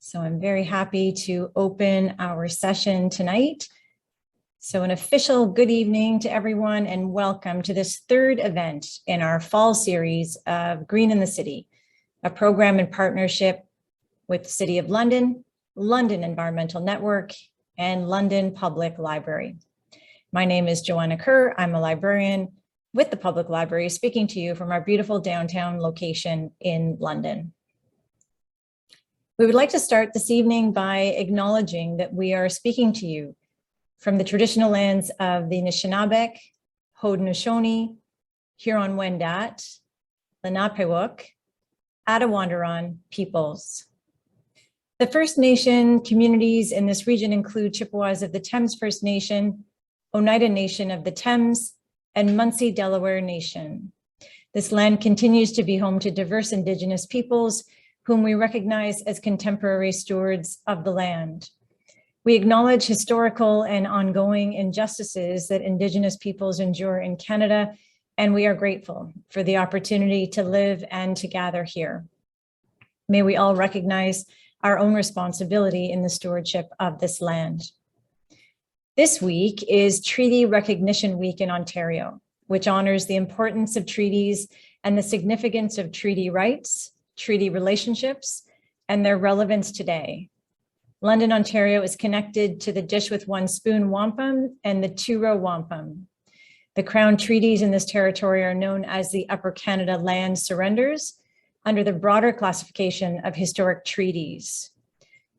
So I'm very happy to open our session tonight. So an official good evening to everyone and welcome to this third event in our fall series of Green in the City, a program in partnership with the City of London, London Environmental Network, and London Public Library. My name is Joanna Kerr. I'm a librarian with the Public Library, speaking to you from our beautiful downtown location in London. We would like to start this evening by acknowledging that we are speaking to you from the traditional lands of the Anishinaabe, Haudenosaunee, Huron-Wendat, Lenape-Wook, Attawandaron peoples. The First Nation communities in this region include Chippewas of the Thames First Nation, Oneida Nation of the Thames, and Munsee Delaware Nation. This land continues to be home to diverse Indigenous peoples whom we recognize as contemporary stewards of the land. We acknowledge historical and ongoing injustices that Indigenous peoples endure in Canada, and we are grateful for the opportunity to live and to gather here. May we all recognize our own responsibility in the stewardship of this land. This week is Treaty Recognition Week in Ontario, which honors the importance of treaties and the significance of treaty rights, treaty relationships, and their relevance today. London, Ontario is connected to the Dish with One Spoon wampum and the two-row wampum. The Crown treaties in this territory are known as the Upper Canada Land Surrenders under the broader classification of historic treaties.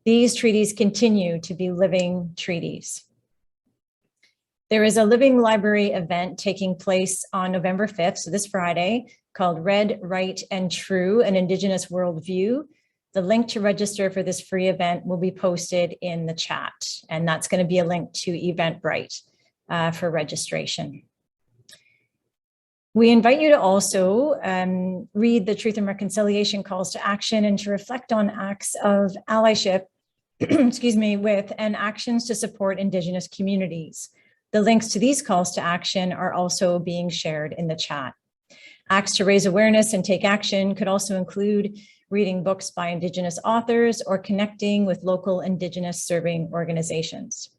These treaties continue to be living treaties. There is a Living Library event taking place on November 5th, so this Friday, called Read, Right, and True, an Indigenous Worldview. The link to register for this free event will be posted in the chat, and that's going to be a link to Eventbrite for registration. We invite you to also read the Truth and Reconciliation calls to action and to reflect on acts of allyship, excuse me, with and actions to support Indigenous communities. The links to these calls to action are also being shared in the chat. Acts to raise awareness and take action could also include reading books by Indigenous authors or connecting with local Indigenous serving organizations.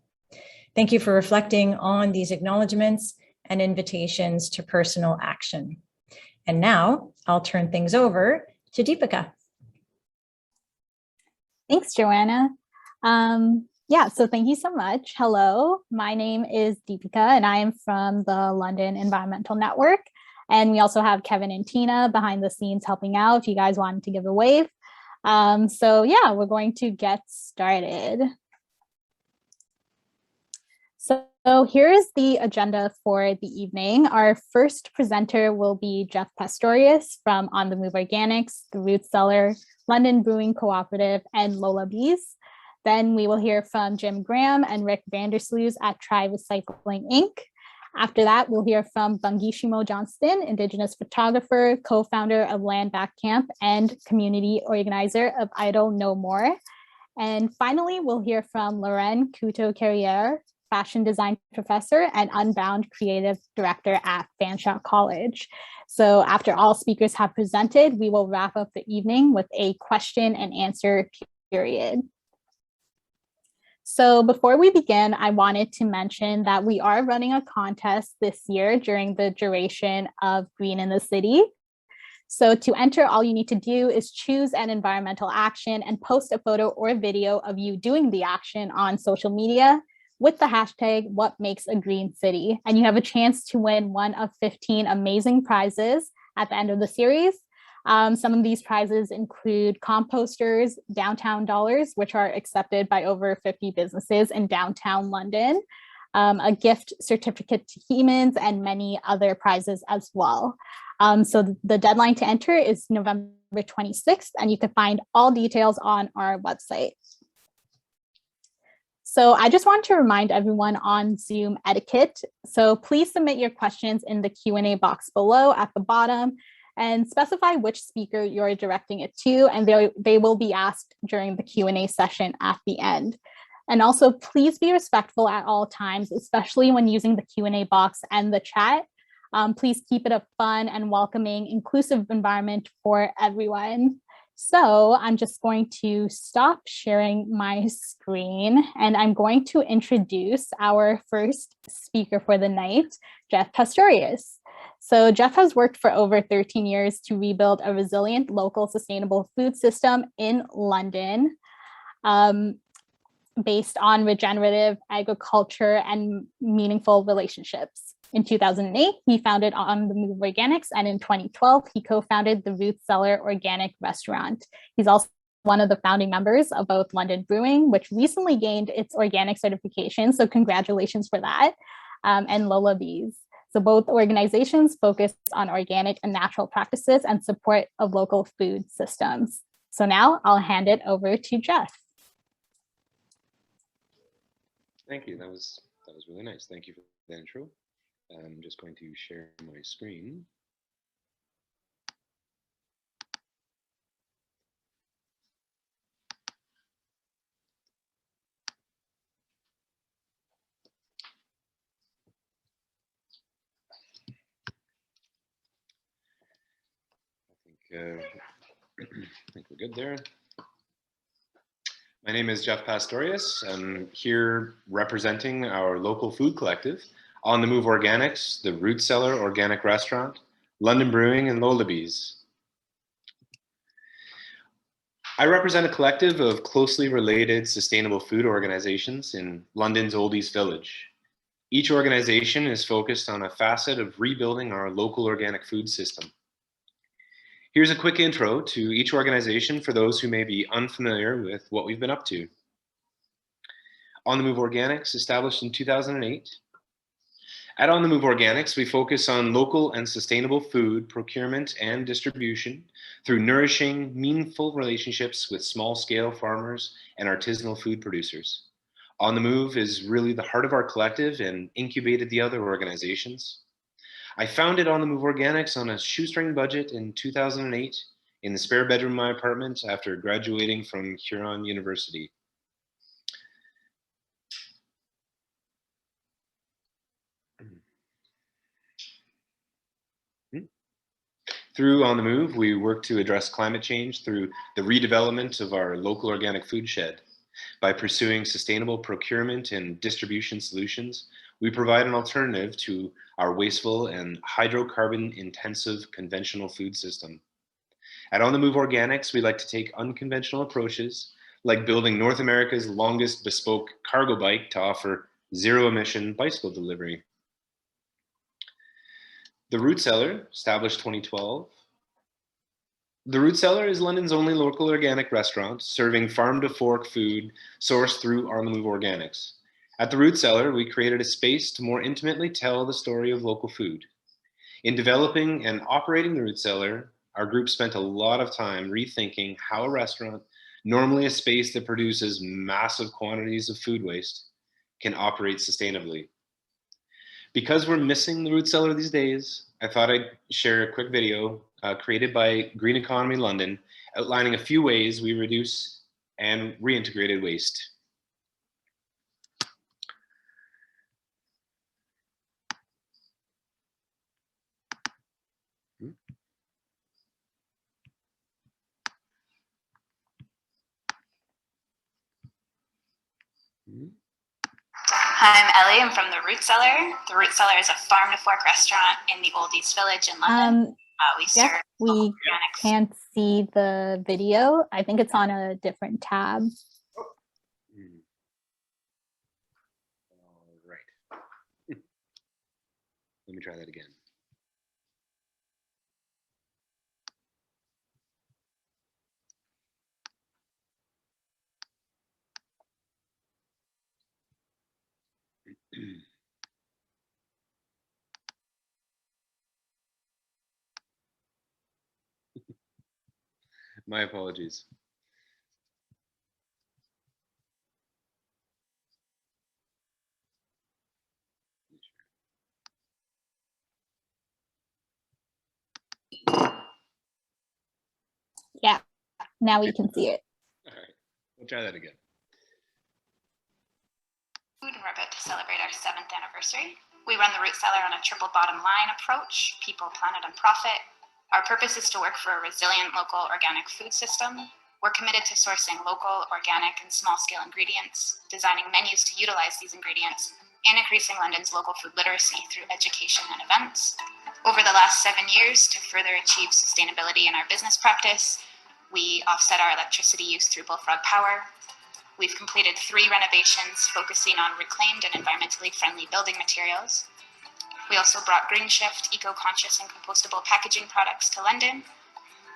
Thank you for reflecting on these acknowledgements and invitations to personal action. And now I'll turn things over to Deepika. Thanks, Joanna. So thank you so much. Hello, my name is Deepika and I am from the London Environmental Network. And we also have Kevin and Tina behind the scenes helping out if you guys wanted to give a wave. We're going to get started. So here's the agenda for the evening. Our first presenter will be Jeff Pastorius from On the Move Organics, the Root Cellar, London Brewing Co-op, and LOLA Bees. Then we will hear from Jim Graham and Rick Vandersloot at Try Recycling Inc. After that, we'll hear from Bangishimo Johnston, Indigenous photographer, co-founder of Land Back Camp, and community organizer of Idle No More. And finally, we'll hear from Lorraine Couto-Carriere, fashion design professor and Unbound creative director at Fanshawe College. So after all speakers have presented, we will wrap up the evening with a question and answer period. So before we begin, I wanted to mention that we are running a contest this year during the duration of Green in the City. So to enter, all you need to do is choose an environmental action and post a photo or video of you doing the action on social media with the hashtag #WhatMakesAGreenCity. And you have a chance to win one of 15 amazing prizes at the end of the series. Some of these prizes include composters, downtown dollars, which are accepted by over 50 businesses in downtown London, a gift certificate to Hemans, and many other prizes as well. So the deadline to enter is November 26th, and you can find all details on our website. So I just want to remind everyone on Zoom etiquette. So please submit your questions in the Q&A box below at the bottom, and specify which speaker you're directing it to, and they will be asked during the Q&A session at the end. And also, please be respectful at all times, especially when using the Q&A box and the chat. Please keep it a fun and welcoming, inclusive environment for everyone. So I'm just going to stop sharing my screen and I'm going to introduce our first speaker for the night, Jeff Pastorius. So Jeff has worked for over 13 years to rebuild a resilient local sustainable food system in London, based on regenerative agriculture and meaningful relationships. In 2008, he founded On the Move Organics, and in 2012, he co-founded the Root Cellar organic restaurant. He's also one of the founding members of both London Brewing, which recently gained its organic certification, so congratulations for that, and LOLA Bees. So both organizations focus on organic and natural practices and support of local food systems. So now I'll hand it over to Jeff. Thank you. That was really nice. Thank you for the intro. I'm just going to share my screen. I think we're good there. My name is Jeff Pastorius. I'm here representing our local food collective, On the Move Organics, the Root Cellar Organic Restaurant, London Brewing, and LOLA Bees. I represent a collective of closely related sustainable food organizations in London's Oldies Village. Each organization is focused on a facet of rebuilding our local organic food system. Here's a quick intro to each organization for those who may be unfamiliar with what we've been up to. On the Move Organics, established in 2008. At On the Move Organics, we focus on local and sustainable food procurement and distribution through nourishing, meaningful relationships with small-scale farmers and artisanal food producers. On the Move is really the heart of our collective and incubated the other organizations. I founded On the Move Organics on a shoestring budget in 2008 in the spare bedroom of my apartment after graduating from Huron University. Through On the Move, we work to address climate change through the redevelopment of our local organic food shed. By pursuing sustainable procurement and distribution solutions, we provide an alternative to our wasteful and hydrocarbon-intensive conventional food system. At On the Move Organics, we like to take unconventional approaches, like building North America's longest bespoke cargo bike to offer zero-emission bicycle delivery. The Root Cellar, established 2012. The Root Cellar is London's only local organic restaurant, serving farm-to-fork food sourced through On the Move Organics. At the Root Cellar, we created a space to more intimately tell the story of local food. In developing and operating the Root Cellar, our group spent a lot of time rethinking how a restaurant, normally a space that produces massive quantities of food waste, can operate sustainably. Because we're missing the Root Cellar these days, I thought I'd share a quick video created by Green Economy London, outlining a few ways we reduce and reintegrated waste. Hi, I'm Ellie. I'm from the Root Cellar. The Root Cellar is a farm-to-fork restaurant in the Oldies Village in London. We can't see the video. I think it's on a different tab. All right. Let me try that again. My apologies. Yeah, now we can see it. All right, we'll try that again. We're about to celebrate our 7th anniversary. We run the Root Cellar on a triple bottom line approach, people, planet, and profit. Our purpose is to work for a resilient local organic food system. We're committed to sourcing local, organic, and small-scale ingredients, designing menus to utilize these ingredients, and increasing London's local food literacy through education and events. Over the last 7 years, to further achieve sustainability in our business practice, we offset our electricity use through bullfrog power. We've completed 3 renovations focusing on reclaimed and environmentally friendly building materials. We also brought Green Shift, eco-conscious and compostable packaging products to London.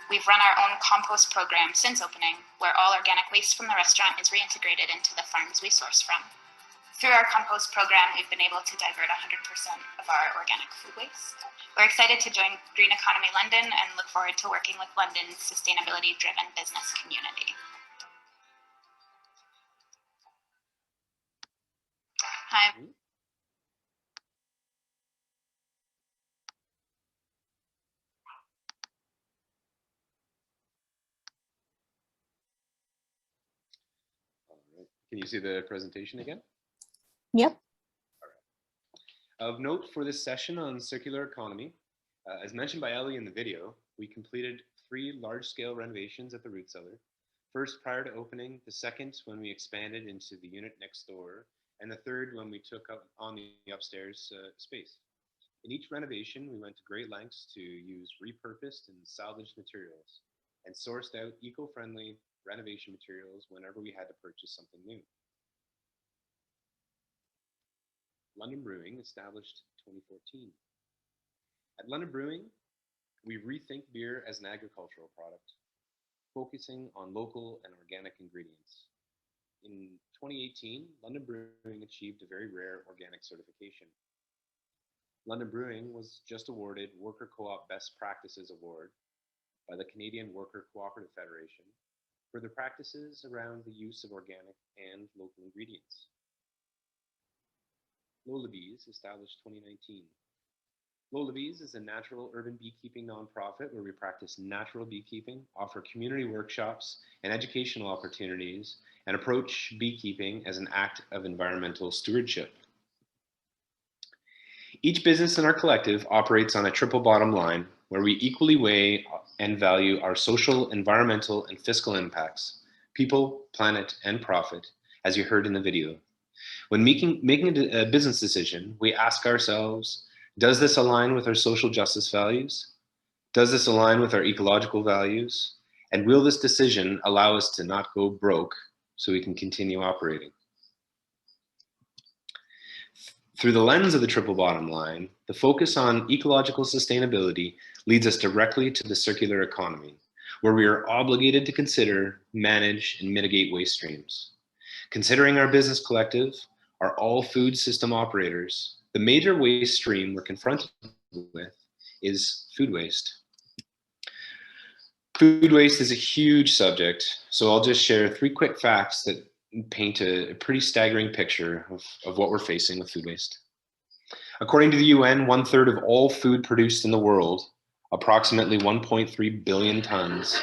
We've run our own compost program since opening, where all organic waste from the restaurant is reintegrated into the farms we source from. Through our compost program, we've been able to divert 100% of our organic food waste. We're excited to join Green Economy London and look forward to working with London's sustainability-driven business community. Hi. Can you see the presentation again? Yep. Of note for this session on circular economy, as mentioned by Ellie in the video, we completed 3 large-scale renovations at the Root Cellar. First prior to opening, the second when we expanded into the unit next door, and the third when we took up on the upstairs space. In each renovation, we went to great lengths to use repurposed and salvaged materials and sourced out eco-friendly renovation materials whenever we had to purchase something new. London Brewing, established 2014. At London Brewing, we rethink beer as an agricultural product, focusing on local and organic ingredients. In 2018, London Brewing achieved a very rare organic certification. London Brewing was just awarded Worker Co-op Best Practices Award by the Canadian Worker Cooperative Federation for their practices around the use of organic and local ingredients. LOLA Bees, established 2019. LOLA Bees is a natural urban beekeeping nonprofit where we practice natural beekeeping, offer community workshops and educational opportunities, and approach beekeeping as an act of environmental stewardship. Each business in our collective operates on a triple bottom line where we equally weigh and value our social, environmental, and fiscal impacts, people, planet, and profit, as you heard in the video. When making a business decision, we ask ourselves, does this align with our social justice values? Does this align with our ecological values? And will this decision allow us to not go broke so we can continue operating? Through the lens of the triple bottom line, the focus on ecological sustainability leads us directly to the circular economy, where we are obligated to consider, manage, and mitigate waste streams. Considering our business collective are all food system operators, the major waste stream we're confronted with is food waste. Food waste is a huge subject, so I'll just share 3 quick facts that paint a pretty staggering picture of what we're facing with food waste. According to the UN, 1/3 of all food produced in the world, approximately 1.3 billion tons,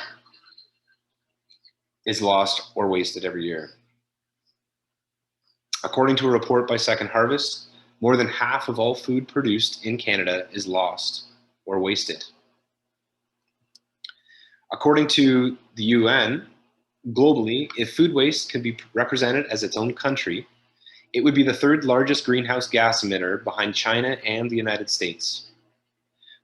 is lost or wasted every year. According to a report by Second Harvest, more than half of all food produced in Canada is lost or wasted. According to the UN, globally, if food waste could be represented as its own country, it would be the 3rd largest greenhouse gas emitter behind China and the United States.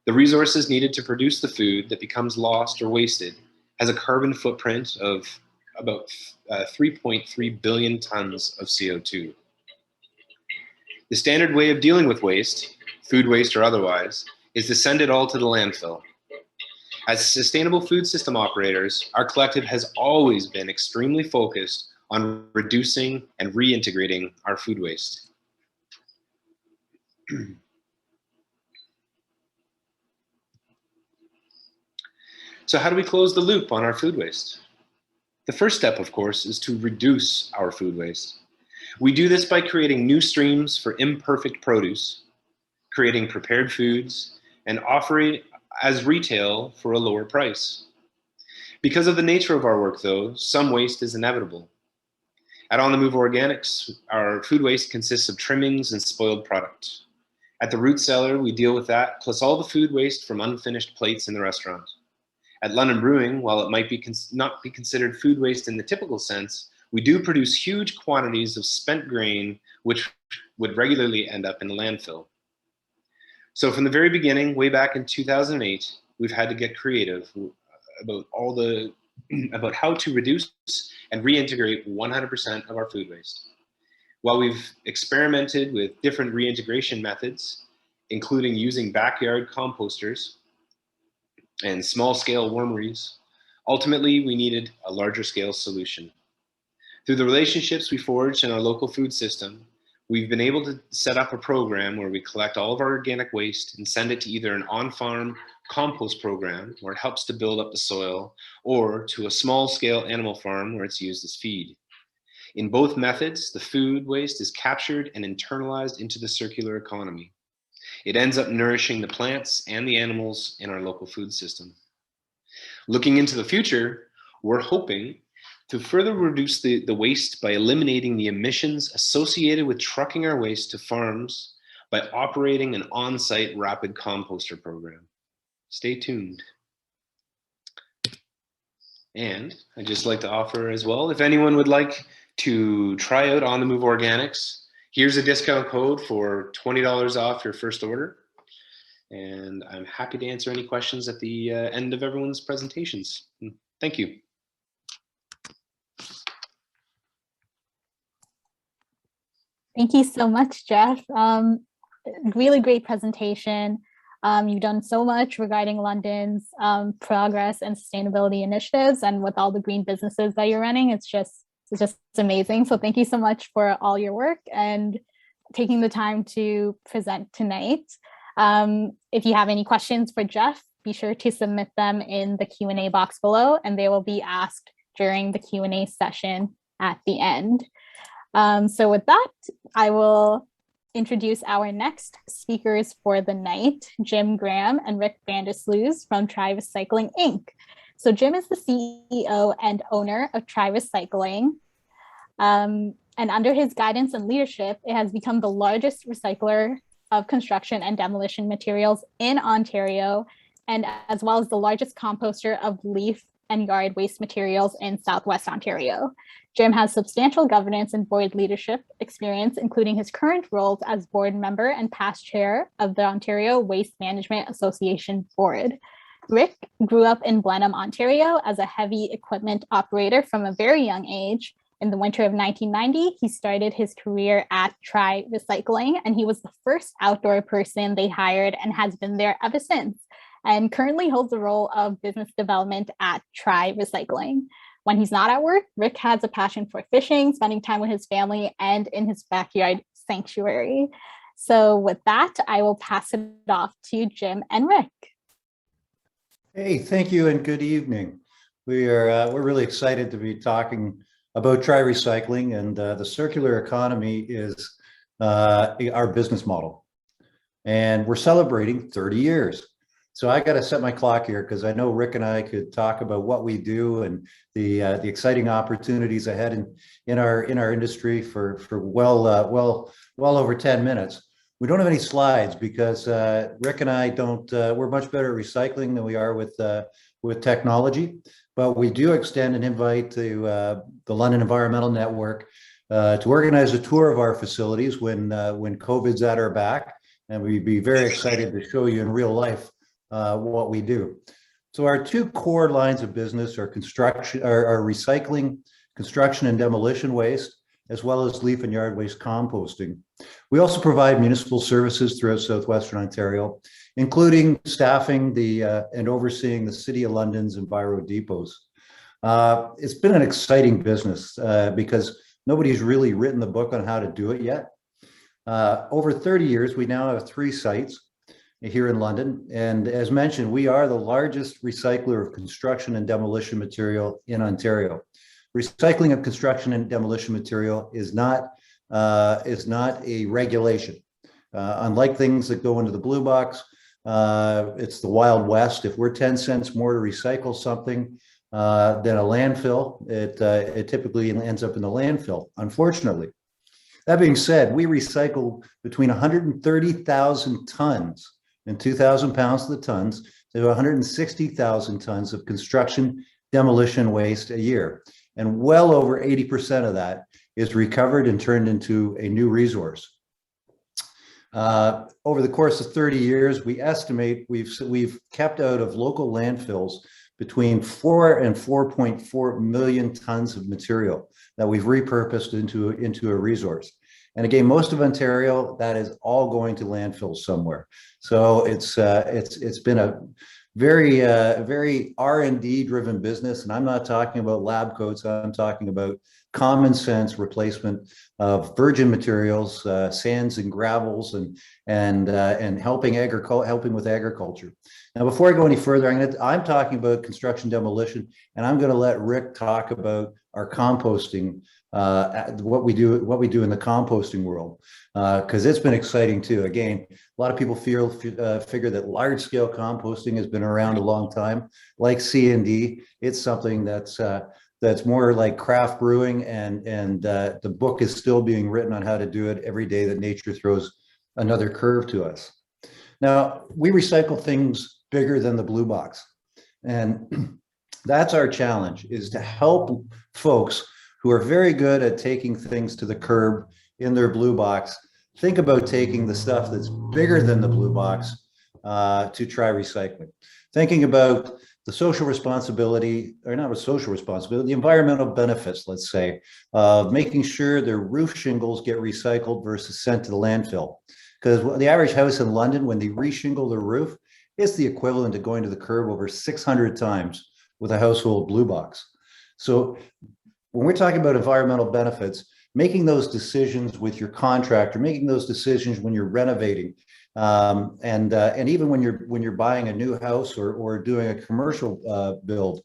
The resources needed to produce the food that becomes lost or wasted has a carbon footprint of about 3.3 billion tons of CO2. The standard way of dealing with waste, food waste or otherwise, is to send it all to the landfill. As sustainable food system operators, our collective has always been extremely focused on reducing and reintegrating our food waste. So how do we close the loop on our food waste? The first step, of course, is to reduce our food waste. We do this by creating new streams for imperfect produce, creating prepared foods, and offering as retail for a lower price. Because of the nature of our work, though, some waste is inevitable. At On the Move Organics, our food waste consists of trimmings and spoiled product. At the Root Cellar, we deal with that, plus all the food waste from unfinished plates in the restaurant. At London Brewing, while it might not be considered food waste in the typical sense, we do produce huge quantities of spent grain, which would regularly end up in the landfill. So from the very beginning, way back in 2008, we've had to get creative about how to reduce and reintegrate 100% of our food waste. While we've experimented with different reintegration methods, including using backyard composters and small-scale wormeries, ultimately we needed a larger scale solution. Through the relationships we forged in our local food system, we've been able to set up a program where we collect all of our organic waste and send it to either an on-farm compost program where it helps to build up the soil, or to a small-scale animal farm where it's used as feed. In both methods, the food waste is captured and internalized into the circular economy. It ends up nourishing the plants and the animals in our local food system. Looking into the future, we're hoping to further reduce the waste by eliminating the emissions associated with trucking our waste to farms by operating an on-site rapid composter program. Stay tuned. And I'd just like to offer as well, if anyone would like to try out On the Move Organics, here's a discount code for $20 off your first order. And I'm happy to answer any questions at the end of everyone's presentations. Thank you. Thank you so much, Jeff. Really great presentation. You've done so much regarding London's progress and sustainability initiatives, and with all the green businesses that you're running, it's just amazing. So thank you so much for all your work and taking the time to present tonight. If you have any questions for Jeff, be sure to submit them in the Q&A box below, and they will be asked during the Q&A session at the end. So with that, I will introduce our next speakers for the night, Jim Graham and Rick Bandus from Try Recycling Inc. So Jim is the CEO and owner of Try Recycling. And under his guidance and leadership, it has become the largest recycler of construction and demolition materials in Ontario, and as well as the largest composter of leaf and yard waste materials in Southwest Ontario. Jim has substantial governance and board leadership experience, including his current roles as board member and past chair of the Ontario Waste Management Association Board. Rick grew up in Blenheim, Ontario as a heavy equipment operator from a very young age. In the winter of 1990, he started his career at Try Recycling, and he was the first outdoor person they hired and has been there ever since, and currently holds the role of business development at Try Recycling. When he's not at work, Rick has a passion for fishing, spending time with his family, and in his backyard sanctuary. So with that, I will pass it off to Jim and Rick. Hey, thank you and good evening. We're really excited to be talking about Try Recycling, and the circular economy is our business model. And we're celebrating 30 years. So I got to set my clock here because I know Rick and I could talk about what we do and the exciting opportunities ahead in our industry for well over 10 minutes. We don't have any slides because Rick and I we're much better at recycling than we are with technology, but we do extend an invite to the London Environmental Network to organize a tour of our facilities when COVID's at our back, and we'd be very excited to show you in real life what we do. So our two core lines of business are recycling, construction and demolition waste, as well as leaf and yard waste composting. We also provide municipal services throughout Southwestern Ontario, including staffing and overseeing the City of London's Enviro depots. It's been an exciting business because nobody's really written the book on how to do it yet. Over 30 years, we now have 3 sites here in London. And as mentioned, we are the largest recycler of construction and demolition material in Ontario. Recycling of construction and demolition material is not a regulation. Unlike things that go into the blue box, it's the Wild West. If we're 10 cents more to recycle something than a landfill, it typically ends up in the landfill, unfortunately. That being said, we recycle between 130,000 tons and 2,000 pounds to the tons to 160,000 tons of construction demolition waste a year. And well over 80% of that is recovered and turned into a new resource. Over the course of 30 years, we estimate we've kept out of local landfills between 4 and 4.4 million tons of material that we've repurposed into a resource. And again, most of Ontario, that is all going to landfills somewhere. So it's been a very R&D driven business. And I'm not talking about lab coats. I'm talking about common sense replacement of virgin materials, sands and gravels, and helping with agriculture. Now, before I go any further, I'm talking about construction demolition, and I'm going to let Rick talk about our composting, what we do in the composting world, because it's been exciting too. Again, a lot of people figure that large scale composting has been around a long time. Like C&D, it's something that's more like craft brewing, and the book is still being written on how to do it every day that nature throws another curve to us. Now, we recycle things bigger than the blue box, and that's our challenge, is to help folks who are very good at taking things to the curb in their blue box think about taking the stuff that's bigger than the blue box to try recycling. Thinking about the social responsibility, or not a social responsibility, the environmental benefits, let's say, of making sure their roof shingles get recycled versus sent to the landfill. Because the average house in London, when they reshingle the roof, it's the equivalent to going to the curb over 600 times with a household blue box. So when we're talking about environmental benefits, making those decisions with your contractor, making those decisions when you're renovating, and even when you're buying a new house or doing a commercial build,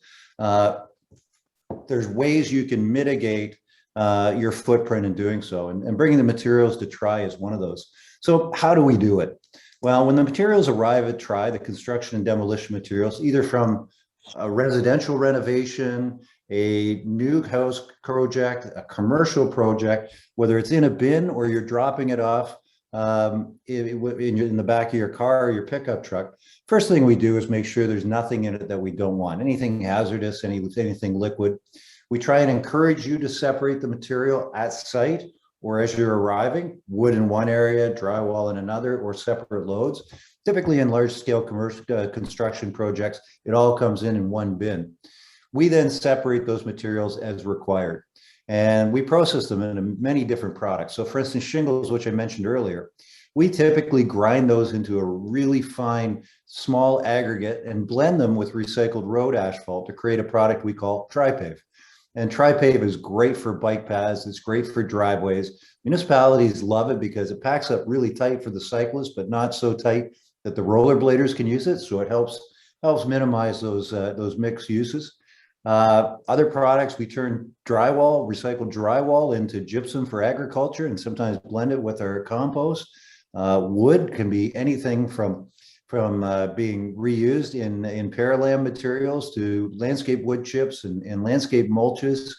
there's ways you can mitigate your footprint in doing so, and bringing the materials to Tri is one of those. So how do we do it? Well, when the materials arrive at Tri, the construction and demolition materials, either from a residential renovation, a new house project, a commercial project, whether it's in a bin or you're dropping it off in the back of your car or your pickup truck, first thing we do is make sure there's nothing in it that we don't want, anything hazardous, anything liquid. We try and encourage you to separate the material at site, or as you're arriving, wood in one area, drywall in another, or separate loads. Typically in large scale commercial construction projects, it all comes in one bin. We then separate those materials as required, and we process them into many different products. So for instance, shingles, which I mentioned earlier, we typically grind those into a really fine, small aggregate and blend them with recycled road asphalt to create a product we call Tri-Pave. And Tri-Pave is great for bike paths. It's great for driveways. Municipalities love it because it packs up really tight for the cyclist, but not so tight that the rollerbladers can use it. So it helps minimize those mixed uses. Other products, we turn recycled drywall into gypsum for agriculture, and sometimes blend it with our compost. Wood can be anything from being reused in Paralam materials to landscape wood chips and landscape mulches.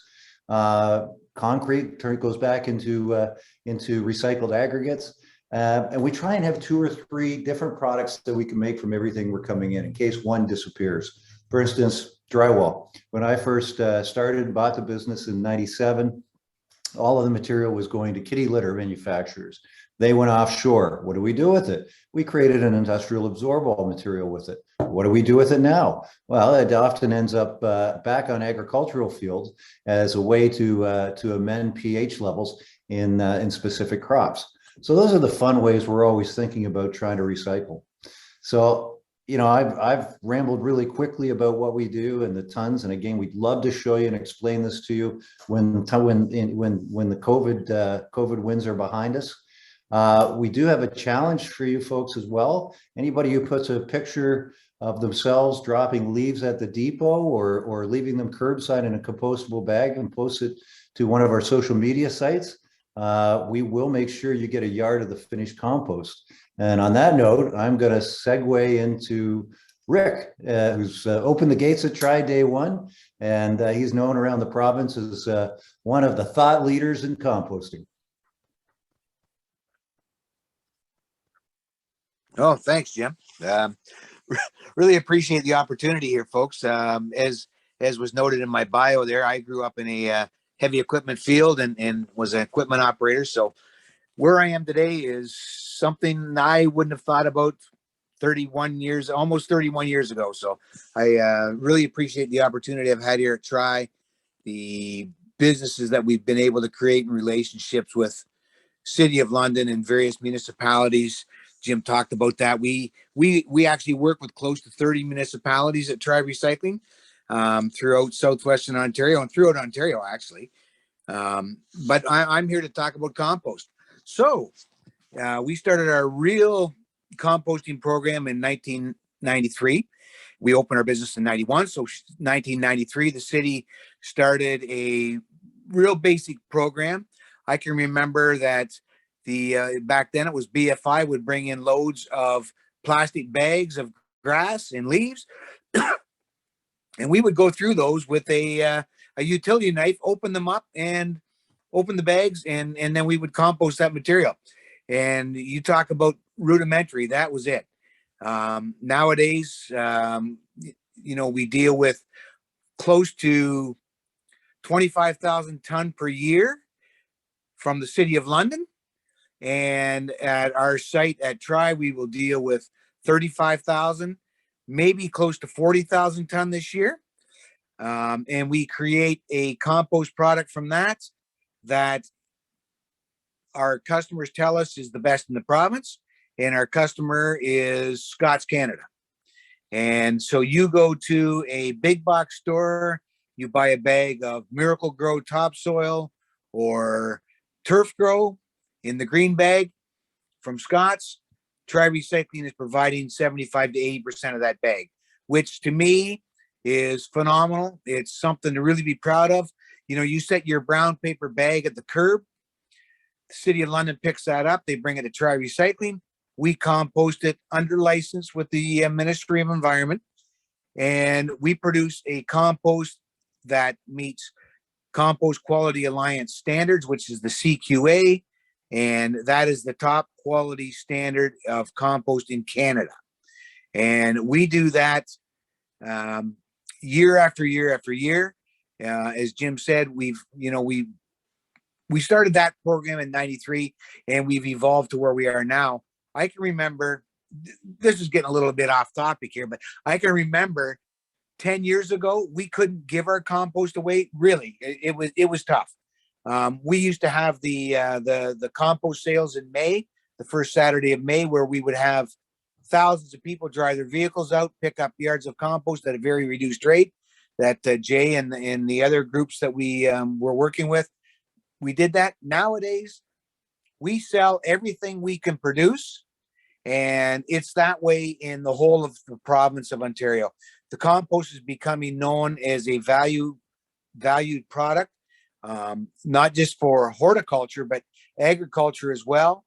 Concrete goes back into recycled aggregates. And we try and have 2 or 3 different products that we can make from everything we're coming in case one disappears. For instance, drywall. When I first started and bought the business in '97, all of the material was going to kitty litter manufacturers. They went offshore. What do we do with it? We created an industrial absorbable material with it. What do we do with it now? Well, it often ends up back on agricultural fields as a way to amend pH levels in specific crops. So those are the fun ways we're always thinking about trying to recycle. So, you know, I've rambled really quickly about what we do and the tons. And again, we'd love to show you and explain this to you when the COVID winds are behind us. We do have a challenge for you folks as well. Anybody who puts a picture of themselves dropping leaves at the depot or leaving them curbside in a compostable bag and posts it to one of our social media sites, we will make sure you get a yard of the finished compost. And on that note, I'm going to segue into Rick, who's opened the gates at Tri Day 1, and he's known around the province as one of the thought leaders in composting. Oh, thanks, Jim. Really appreciate the opportunity here, folks. As was noted in my bio there, I grew up in a heavy equipment field and was an equipment operator. So where I am today is something I wouldn't have thought about 31 years, almost 31 years ago. So I really appreciate the opportunity I've had here at Tri, the businesses that we've been able to create in relationships with City of London and various municipalities. Jim talked about that. We actually work with close to 30 municipalities at Tri Recycling throughout southwestern Ontario and throughout Ontario, actually. But I'm here to talk about compost. So we started our real composting program in 1993. We opened our business in 91. So 1993, the city started a real basic program. I can remember that back then it was BFI would bring in loads of plastic bags of grass and leaves. And we would go through those with a utility knife, open them up and open the bags, and then we would compost that material. And you talk about rudimentary, that was it. Nowadays, we deal with close to 25,000 ton per year from the City of London. And at our site at Tri, we will deal with 35,000, maybe close to 40,000 ton this year. And we create a compost product from that our customers tell us is the best in the province. And our customer is Scott's Canada. And so you go to a big box store, you buy a bag of Miracle Grow topsoil or Turf Grow in the green bag from Scott's. Tri Recycling is providing 75 to 80% of that bag, which to me is phenomenal. It's something to really be proud of. You set your brown paper bag at the curb. The City of London picks that up. They bring it to Tri Recycling. We compost it under license with the Ministry of Environment. And we produce a compost that meets Compost Quality Alliance standards, which is the CQA. And that is the top quality standard of compost in Canada. And we do that year after year after year. As Jim said, we started that program in 93 and we've evolved to where we are now. I can remember, this is getting a little bit off topic here, but I can remember 10 years ago, we couldn't give our compost away. Really, it was tough. We used to have the compost sales in May, the first Saturday of May, where we would have thousands of people drive their vehicles out, pick up yards of compost at a very reduced rate. That Jay and the other groups that we were working with, we did that. Nowadays, we sell everything we can produce, and it's that way in the whole of the province of Ontario. The compost is becoming known as a valued product, not just for horticulture, but agriculture as well.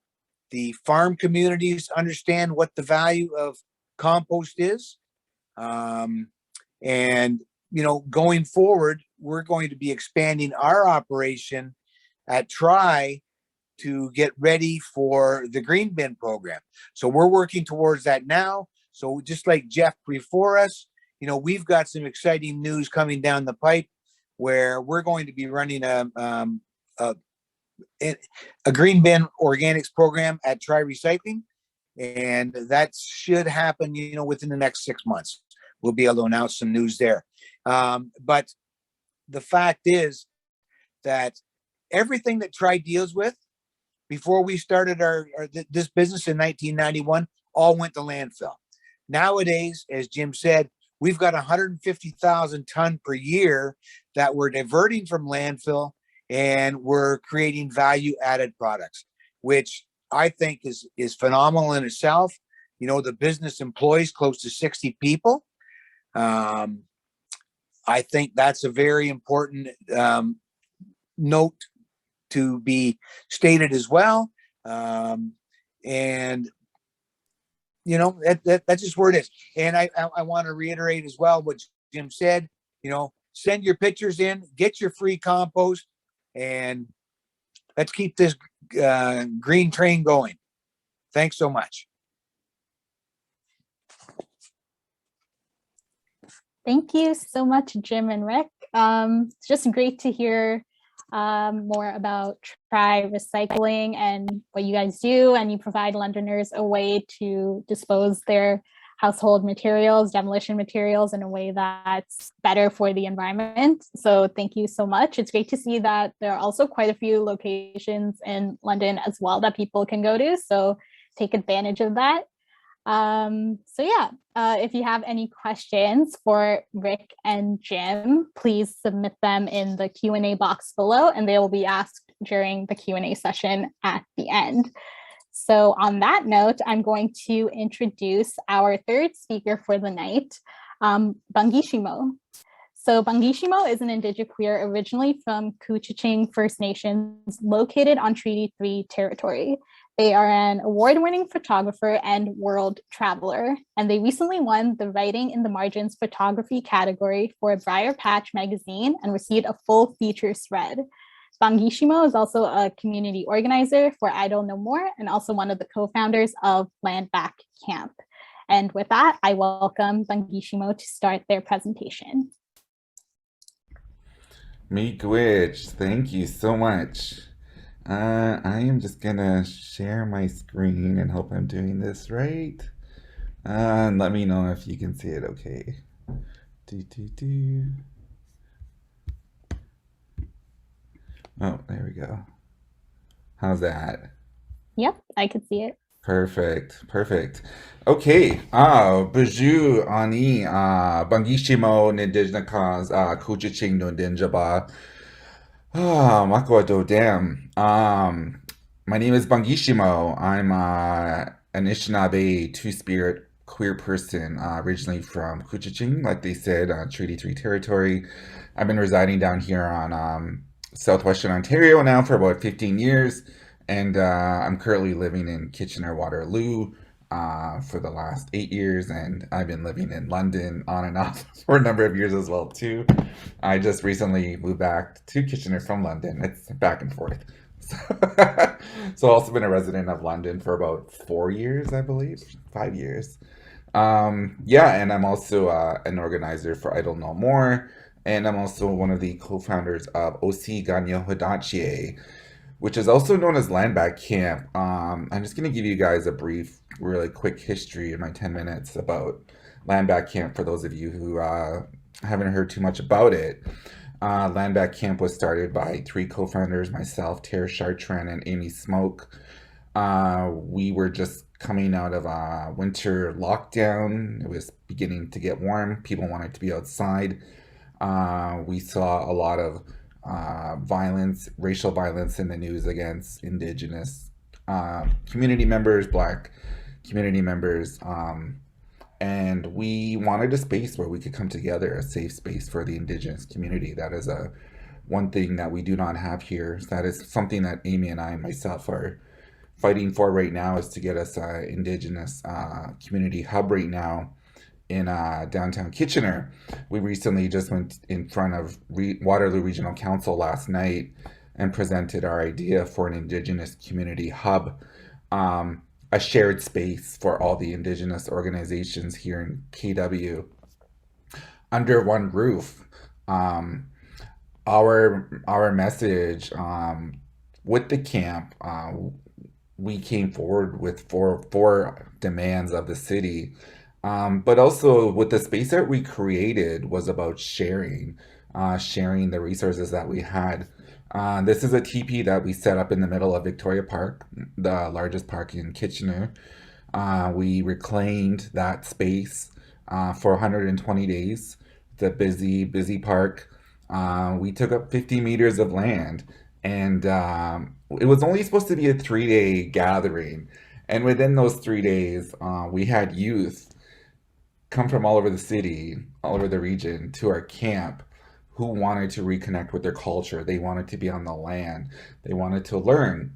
The farm communities understand what the value of compost is. And, going forward, we're going to be expanding our operation at Tri to get ready for the green bin program. So we're working towards that now. So just like Jeff before us, we've got some exciting news coming down the pipe where we're going to be running a green bin organics program at Tri Recycling. And that should happen, within the next 6 months. We'll be able to announce some news there. But the fact is that everything that Tri deals with before we started this business in 1991 all went to landfill. Nowadays, as Jim said, we've got 150,000 ton per year that we're diverting from landfill, and we're creating value added products, which I think is phenomenal in itself. The business employs close to 60 people. I think that's a very important note to be stated as well. And that's just where it is. And I want to reiterate as well what Jim said. Send your pictures in, get your free compost, and let's keep this green train going. Thanks so much. Thank you so much, Jim and Rick. It's just great to hear more about Try Recycling and what you guys do, and you provide Londoners a way to dispose their household materials, demolition materials in a way that's better for the environment. So thank you so much. It's great to see that there are also quite a few locations in London as well that people can go to. So take advantage of that. If you have any questions for Rick and Jim, please submit them in the Q&A box below, and they will be asked during the Q&A session at the end. So on that note, I'm going to introduce our third speaker for the night, Bangishimo. So Bangishimo is an Indigenous queer originally from Couchiching First Nations located on Treaty 3 territory. They are an award-winning photographer and world traveler, and they recently won the Writing in the Margins photography category for Briar Patch magazine and received a full feature thread. Bangishimo is also a community organizer for Idle No More and also one of the co-founders of Land Back Camp. And with that, I welcome Bangishimo to start their presentation. Miigwech, thank you so much. I am just gonna share my screen and hope I'm doing this right. And let me know if you can see it okay. Oh, there we go. How's that? Yep, I could see it. Perfect, perfect. Okay, Baju ani Bangishimo Nindijnakas Kuchiching Nundinjaba. Makwa Dodam. My name is Bangishimo. I'm an Anishinaabe two-spirit queer person, originally from Couchiching, like they said, Treaty 3 territory. I've been residing down here on southwestern Ontario now for about 15 years, and I'm currently living in Kitchener, Waterloo for the last 8 years, and I've been living in London on and off for a number of years as well too. I just recently moved back to Kitchener from London. It's back and forth. So also been a resident of London for about 4 years, I believe, 5 years. And I'm also an organizer for Idle No More, and I'm also one of the co-founders of OC Ganyo Hodachie, which is also known as Land Back Camp. I'm just going to give you guys a brief, really quick history in my 10 minutes about Land Back Camp for those of you who haven't heard too much about it. Land Back Camp was started by 3 co-founders, myself, Tara Chartrand, and Amy Smoke. We were just coming out of a winter lockdown. It was beginning to get warm. People wanted to be outside. We saw a lot of violence, racial violence in the news against Indigenous community members, Black community members, and we wanted a space where we could come together, a safe space for the Indigenous community. That is one thing that we do not have here. That is something that Amy and I and myself are fighting for right now, is to get us an Indigenous community hub right now in downtown Kitchener. We recently just went in front of Waterloo Regional Council last night and presented our idea for an Indigenous community hub, a shared space for all the Indigenous organizations here in KW under one roof. Our message with the camp, we came forward with four demands of the city. But also with the space that we created was about sharing the resources that we had. This is a teepee that we set up in the middle of Victoria Park, the largest park in Kitchener. We reclaimed that space for 120 days. It's a busy park. We took up 50 meters of land, and it was only supposed to be a 3-day gathering. And within those 3 days, we had youth come from all over the city, all over the region to our camp who wanted to reconnect with their culture. They wanted to be on the land. They wanted to learn.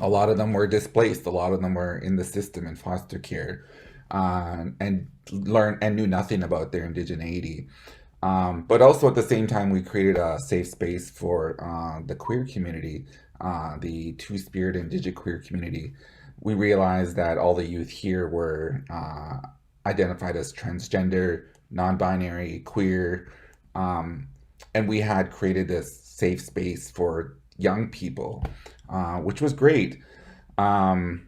A lot of them were displaced. A lot of them were in the system in foster care and knew nothing about their indigeneity. But also at the same time, we created a safe space for the queer community, the two-spirit Indigenous queer community. We realized that all the youth here were identified as transgender, non-binary, queer, and we had created this safe space for young people, which was great. What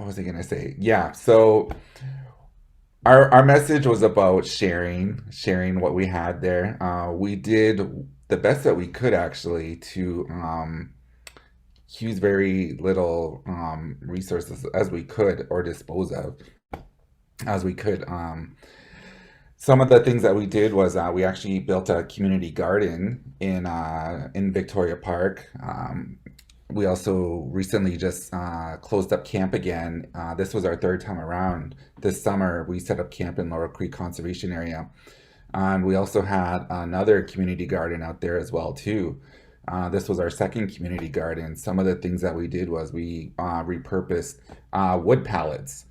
was I gonna say? Yeah, so our message was about sharing what we had there. We did the best that we could actually to use very little resources as we could, or dispose of as we could. Some of the things that we did was we actually built a community garden in Victoria Park. We also recently just closed up camp again. This was our third time around. This summer, we set up camp in Laurel Creek Conservation Area. And we also had another community garden out there as well, too. This was our second community garden. Some of the things that we did was we repurposed wood pallets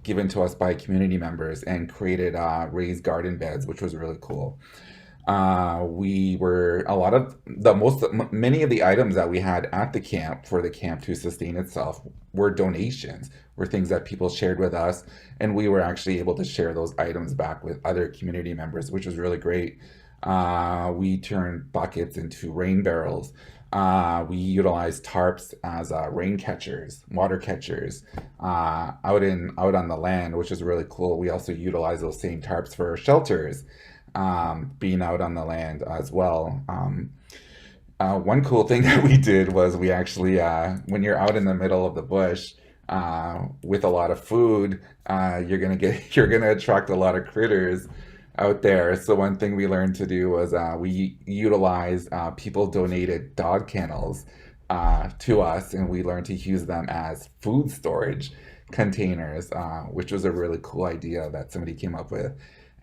given to us by community members and created raised garden beds, which was really cool. Many of the items that we had at the camp for the camp to sustain itself were donations, were things that people shared with us, and we were actually able to share those items back with other community members, which was really great. We turned buckets into rain barrels. We utilized tarps as rain catchers, water catchers, out on the land, which is really cool. We also utilized those same tarps for shelters, being out on the land as well. One cool thing that we did was we actually, when you're out in the middle of the bush with a lot of food, you're gonna attract a lot of critters out there. So one thing we learned to do was we utilized people donated dog kennels to us, and we learned to use them as food storage containers, which was a really cool idea that somebody came up with.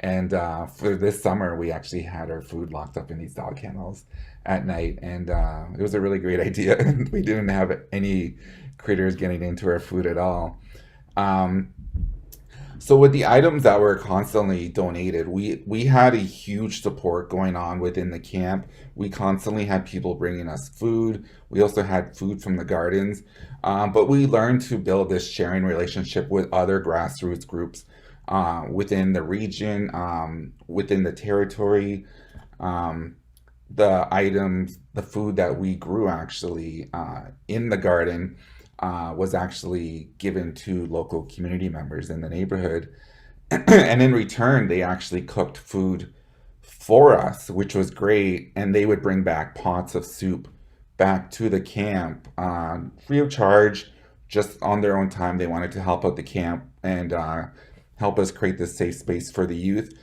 And for this summer, we actually had our food locked up in these dog kennels at night, and it was a really great idea. We didn't have any critters getting into our food at all. So with the items that were constantly donated, we had a huge support going on within the camp. We constantly had people bringing us food. We also had food from the gardens, but we learned to build this sharing relationship with other grassroots groups within the region, within the territory. The food that we grew actually in the garden was actually given to local community members in the neighborhood. And in return, they actually cooked food for us, which was great. And they would bring back pots of soup back to the camp free of charge, just on their own time. They wanted to help out the camp and help us create this safe space for the youth.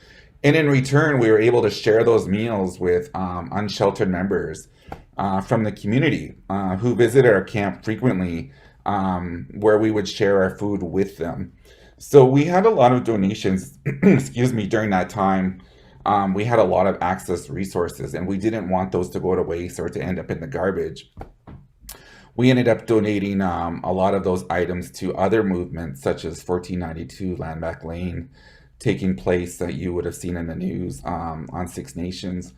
And in return, we were able to share those meals with unsheltered members from the community who visited our camp frequently, where we would share our food with them. So we had a lot of donations, excuse me, during that time. We had a lot of access resources, and we didn't want those to go to waste or to end up in the garbage. We ended up donating a lot of those items to other movements, such as 1492 Land Back Lane, taking place that you would have seen in the news on Six Nations.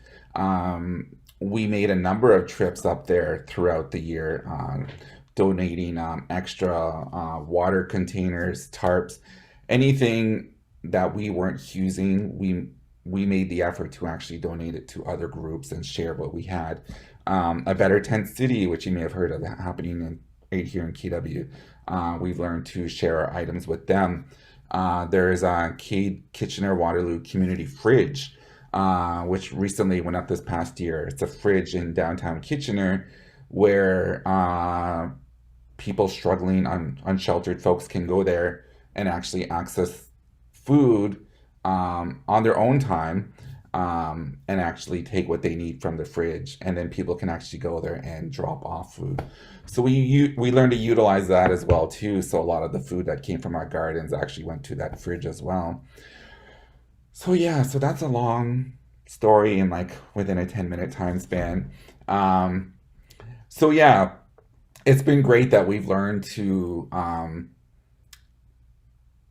We made a number of trips up there throughout the year, donating extra water containers, tarps, anything that we weren't using. We made the effort to actually donate it to other groups and share what we had. A Better Tent City, which you may have heard of happening right here in KW. We've learned to share our items with them. There's a Kitchener Waterloo Community Fridge, which recently went up this past year. It's a fridge in downtown Kitchener where people struggling, unsheltered folks can go there and actually access food on their own time, and actually take what they need from the fridge, and then people can actually go there and drop off food. So we learned to utilize that as well too. So a lot of the food that came from our gardens actually went to that fridge as well. So yeah, so that's a long story in like within a 10-minute time span. So yeah, it's been great that we've learned to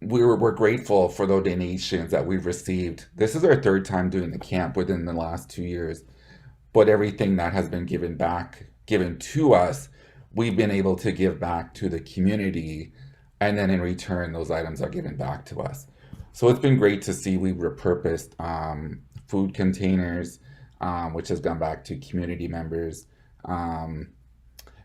we're grateful for the donations that we've received. This is our third time doing the camp within the last 2 years, but everything that has been given to us, we've been able to give back to the community and then in return, those items are given back to us. So it's been great to see we repurposed food containers, which has gone back to community members.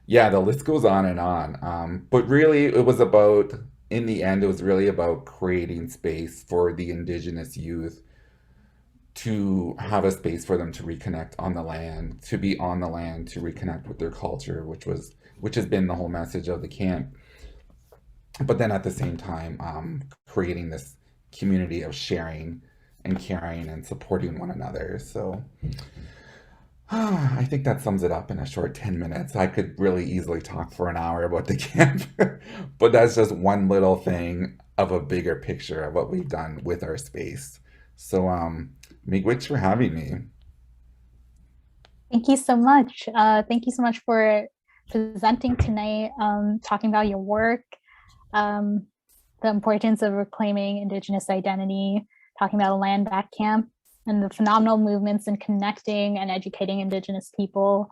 Yeah, the list goes on and on. But really, it was about, in the end, it was really about creating space for the Indigenous youth to have a space for them to reconnect on the land, to be on the land, to reconnect with their culture, which has been the whole message of the camp. But then at the same time, creating this community of sharing and caring and supporting one another. So I think that sums it up in a short 10 minutes. I could really easily talk for an hour about the camp, but that's just one little thing of a bigger picture of what we've done with our space. So, Miigwech for having me. Thank you so much. Thank you so much for presenting tonight, talking about your work, the importance of reclaiming Indigenous identity, talking about a land back camp, and the phenomenal movements in connecting and educating Indigenous people.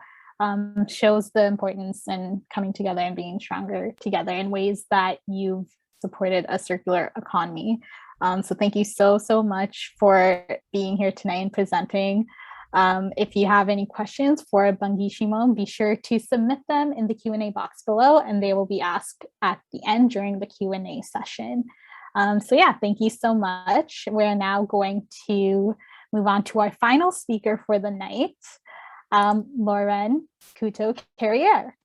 Shows the importance in coming together and being stronger together in ways that you've supported a circular economy. So thank you so much for being here tonight and presenting. If you have any questions for Bangishimo, be sure to submit them in the Q&A box below, and they will be asked at the end during the Q&A session. So yeah, thank you so much. We're now going to move on to our final speaker for the night, Lauren Couto-Carriere.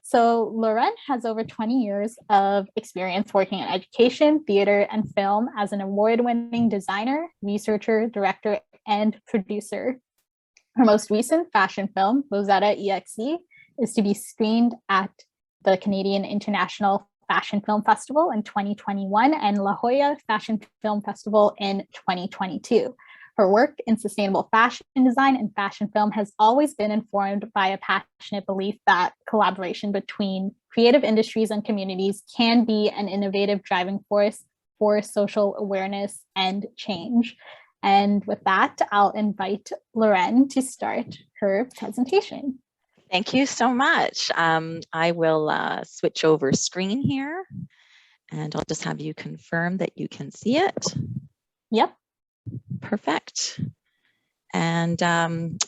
So Lauren has over 20 years of experience working in education, theater, and film as an award-winning designer, researcher, director, and producer. Her most recent fashion film, Rosetta EXE, is to be screened at the Canadian International Fashion Film Festival in 2021 and La Jolla Fashion Film Festival in 2022. Her work in sustainable fashion design and fashion film has always been informed by a passionate belief that collaboration between creative industries and communities can be an innovative driving force for social awareness and change. And with that, I'll invite Lauren to start her presentation. Thank you so much. I will switch over screen here, and I'll just have you confirm that you can see it. Yep. Perfect. And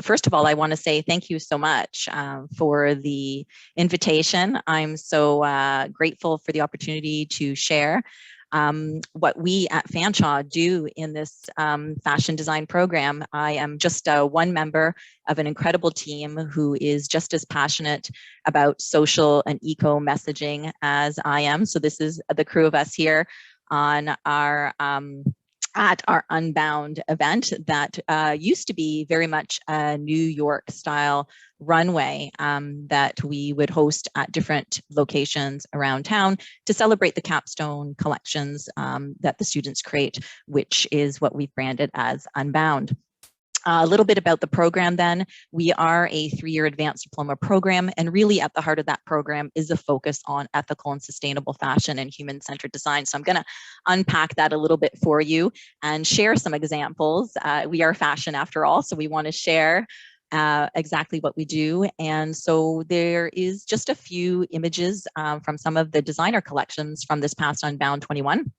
first of all, I want to say thank you so much for the invitation. I'm so grateful for the opportunity to share what we at Fanshawe do in this fashion design program. I am just one member of an incredible team who is just as passionate about social and eco messaging as I am. So this is the crew of us here on our at our Unbound event that used to be very much a New York style runway that we would host at different locations around town to celebrate the capstone collections that the students create, which is what we've branded as Unbound. A little bit about the program then. We are a 3-year advanced diploma program, and really at the heart of that program is a focus on ethical and sustainable fashion and human-centered design. So I'm going to unpack that a little bit for you and share some examples. We are fashion after all, so we want to share exactly what we do. And so there is just a few images from some of the designer collections from this past Unbound 21.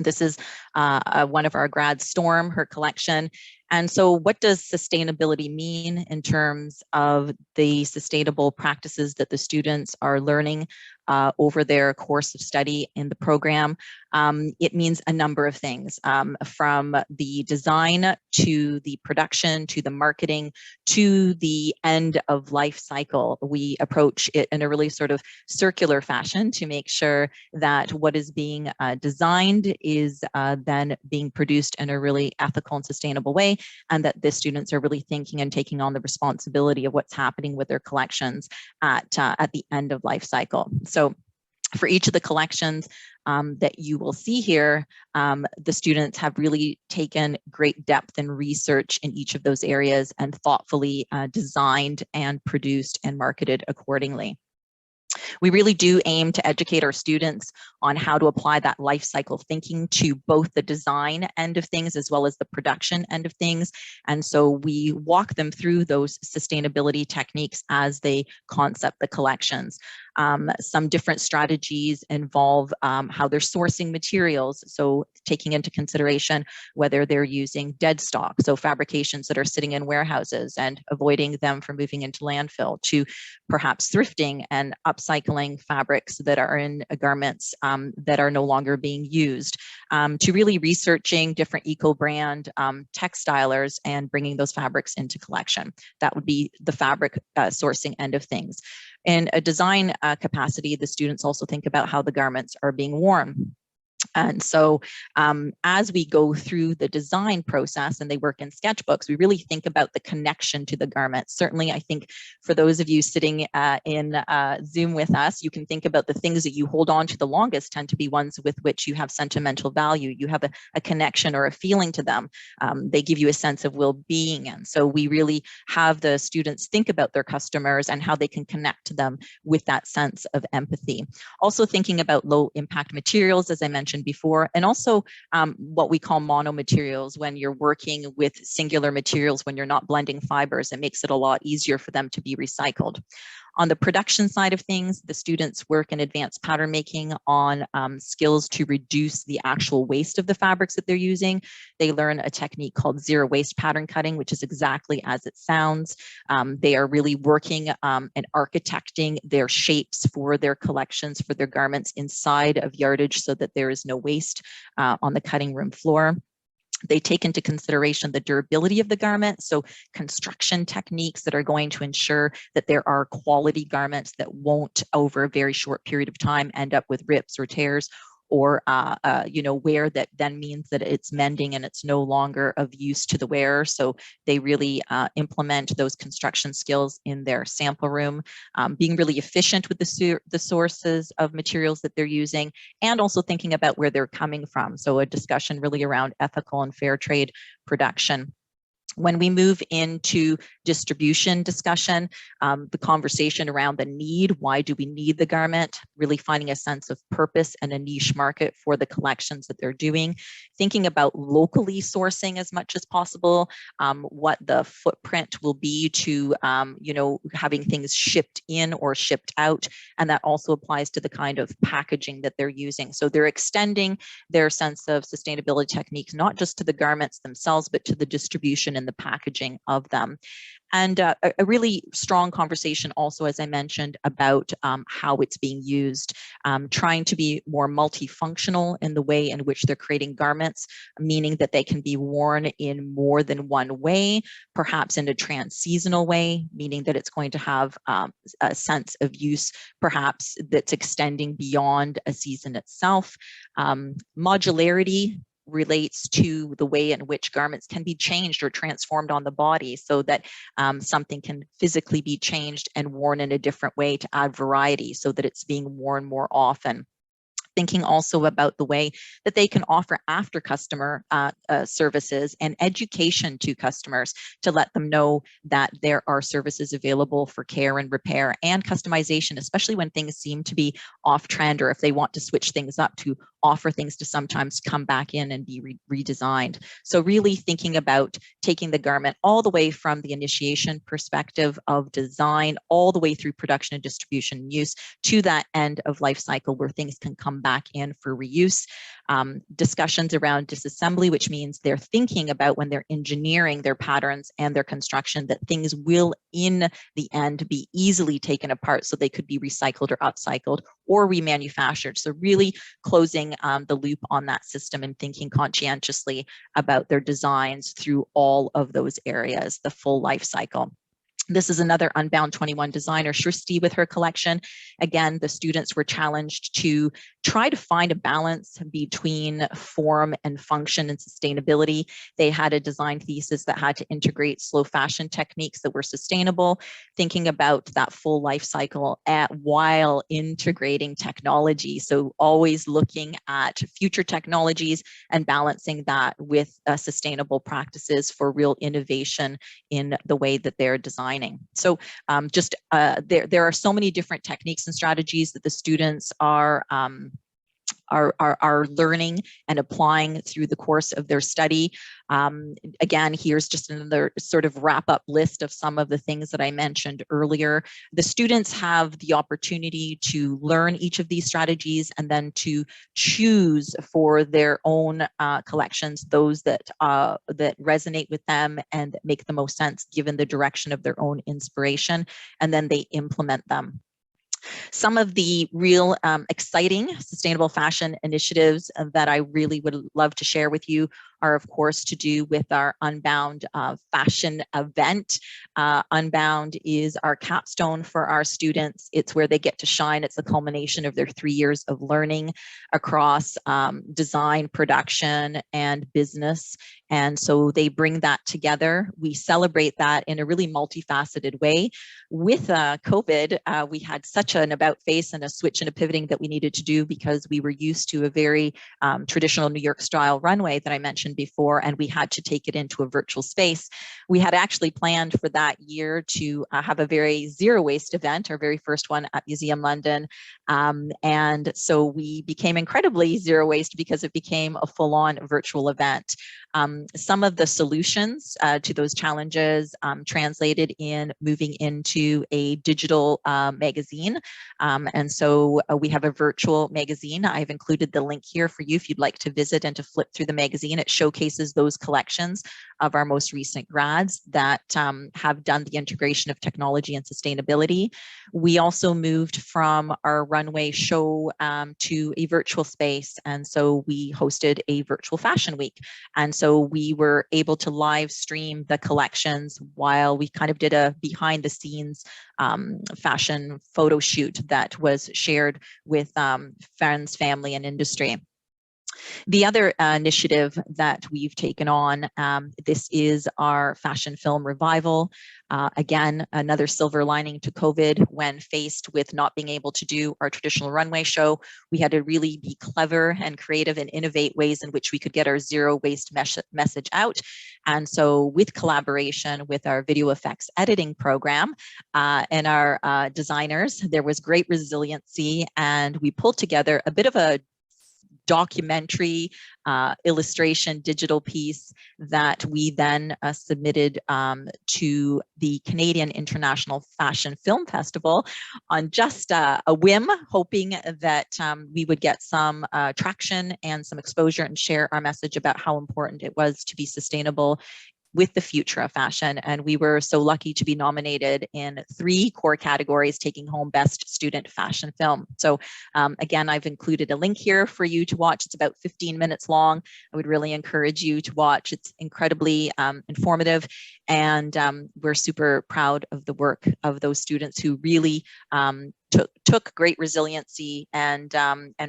This is one of our grads, Storm, her collection. And so what does sustainability mean in terms of the sustainable practices that the students are learning over their course of study in the program? It means a number of things, from the design to the production to the marketing to the end of life cycle. We approach it in a really sort of circular fashion to make sure that what is being designed is then being produced in a really ethical and sustainable way, and that the students are really thinking and taking on the responsibility of what's happening with their collections at the end of life cycle. So for each of the collections that you will see here, the students have really taken great depth and research in each of those areas and thoughtfully designed and produced and marketed accordingly. We really do aim to educate our students on how to apply that life cycle thinking to both the design end of things as well as the production end of things. And so we walk them through those sustainability techniques as they concept the collections. Some different strategies involve how they're sourcing materials. So taking into consideration whether they're using dead stock, so fabrications that are sitting in warehouses and avoiding them from moving into landfill, to perhaps thrifting and upcycling fabrics that are in garments that are no longer being used, to really researching different eco-brand textilers and bringing those fabrics into collection. That would be the fabric sourcing end of things. In a design capacity, the students also think about how the garments are being worn. And so as we go through the design process and they work in sketchbooks, we really think about the connection to the garment. Certainly, I think for those of you sitting in Zoom with us, you can think about the things that you hold on to the longest tend to be ones with which you have sentimental value. You have a connection or a feeling to them. They give you a sense of well-being. And so we really have the students think about their customers and how they can connect to them with that sense of empathy. Also thinking about low impact materials, as I mentioned before, and also what we call mono materials. When you're working with singular materials, when you're not blending fibers, it makes it a lot easier for them to be recycled. On the production side of things, the students work in advanced pattern making on skills to reduce the actual waste of the fabrics that they're using. They learn a technique called zero waste pattern cutting, which is exactly as it sounds. They are really working and architecting their shapes for their collections, for their garments inside of yardage so that there is no waste on the cutting room floor. They take into consideration the durability of the garment, so construction techniques that are going to ensure that there are quality garments that won't, over a very short period of time, end up with rips or tears, or wear that then means that it's mending and it's no longer of use to the wearer. So they really implement those construction skills in their sample room, being really efficient with the sources of materials that they're using, and also thinking about where they're coming from. So a discussion really around ethical and fair trade production. When we move into distribution discussion, the conversation around the need, why do we need the garment, really finding a sense of purpose and a niche market for the collections that they're doing, thinking about locally sourcing as much as possible, what the footprint will be to, having things shipped in or shipped out. And that also applies to the kind of packaging that they're using. So they're extending their sense of sustainability techniques, not just to the garments themselves, but to the distribution and the packaging of them. And a really strong conversation also, as I mentioned, about how it's being used, trying to be more multifunctional in the way in which they're creating garments, meaning that they can be worn in more than one way, perhaps in a trans-seasonal way, meaning that it's going to have a sense of use, perhaps that's extending beyond a season itself. Modularity relates to the way in which garments can be changed or transformed on the body, so that something can physically be changed and worn in a different way to add variety, so that it's being worn more often. Thinking also about the way that they can offer after customer services and education to customers to let them know that there are services available for care and repair and customization, especially when things seem to be off trend, or if they want to switch things up, to offer things to sometimes come back in and be redesigned. So really thinking about taking the garment all the way from the initiation perspective of design, all the way through production and distribution and use, to that end of life cycle where things can come back in for reuse. Discussions around disassembly, which means they're thinking about, when they're engineering their patterns and their construction, that things will in the end be easily taken apart, so they could be recycled or upcycled or remanufactured. So really closing the loop on that system and thinking conscientiously about their designs through all of those areas, the full life cycle. This is another Unbound 21 designer, Shristi, with her collection. Again, the students were challenged to try to find a balance between form and function and sustainability. They had a design thesis that had to integrate slow fashion techniques that were sustainable, thinking about that full life cycle while integrating technology. So always looking at future technologies and balancing that with sustainable practices for real innovation in the way that they're designing. So there are so many different techniques and strategies that the students are are learning and applying through the course of their study. Again, here's just another sort of wrap-up list of some of the things that I mentioned earlier. The students have the opportunity to learn each of these strategies and then to choose for their own collections those that resonate with them and that make the most sense given the direction of their own inspiration, and then they implement them. Some of the real exciting sustainable fashion initiatives that I really would love to share with you are, of course, to do with our Unbound fashion event. Unbound is our capstone for our students. It's where they get to shine. It's the culmination of their 3 years of learning across design, production, and business. And so they bring that together. We celebrate that in a really multifaceted way. With COVID, we had such an about face and a switch and a pivoting that we needed to do because we were used to a very traditional New York style runway that I mentioned before, and we had to take it into a virtual space. We had actually planned for that year to have a very zero waste event, our very first one at Museum London. And so we became incredibly zero waste because it became a full-on virtual event. Some of the solutions to those challenges translated in moving into a digital magazine. And so we have a virtual magazine. I've included the link here for you if you'd like to visit and to flip through the magazine. It showcases those collections of our most recent grads that have done the integration of technology and sustainability. We also moved from our runway show to a virtual space. And so we hosted a virtual fashion week. And so we were able to live stream the collections while we kind of did a behind the scenes fashion photo shoot that was shared with friends, family, and industry. The other initiative that we've taken on, this is our fashion film revival. Again, another silver lining to COVID. When faced with not being able to do our traditional runway show, we had to really be clever and creative and innovate ways in which we could get our zero waste message out. And so with collaboration with our video effects editing program and our designers, there was great resiliency, and we pulled together a bit of a documentary illustration digital piece that we then submitted to the Canadian International Fashion Film Festival on just a whim, hoping that we would get some traction and some exposure and share our message about how important it was to be sustainable with the future of fashion. And we were so lucky to be nominated in 3 core categories, taking home Best Student Fashion Film. So again, I've included a link here for you to watch. It's about 15 minutes long. I would really encourage you to watch. It's incredibly informative. And we're super proud of the work of those students who really took great resiliency and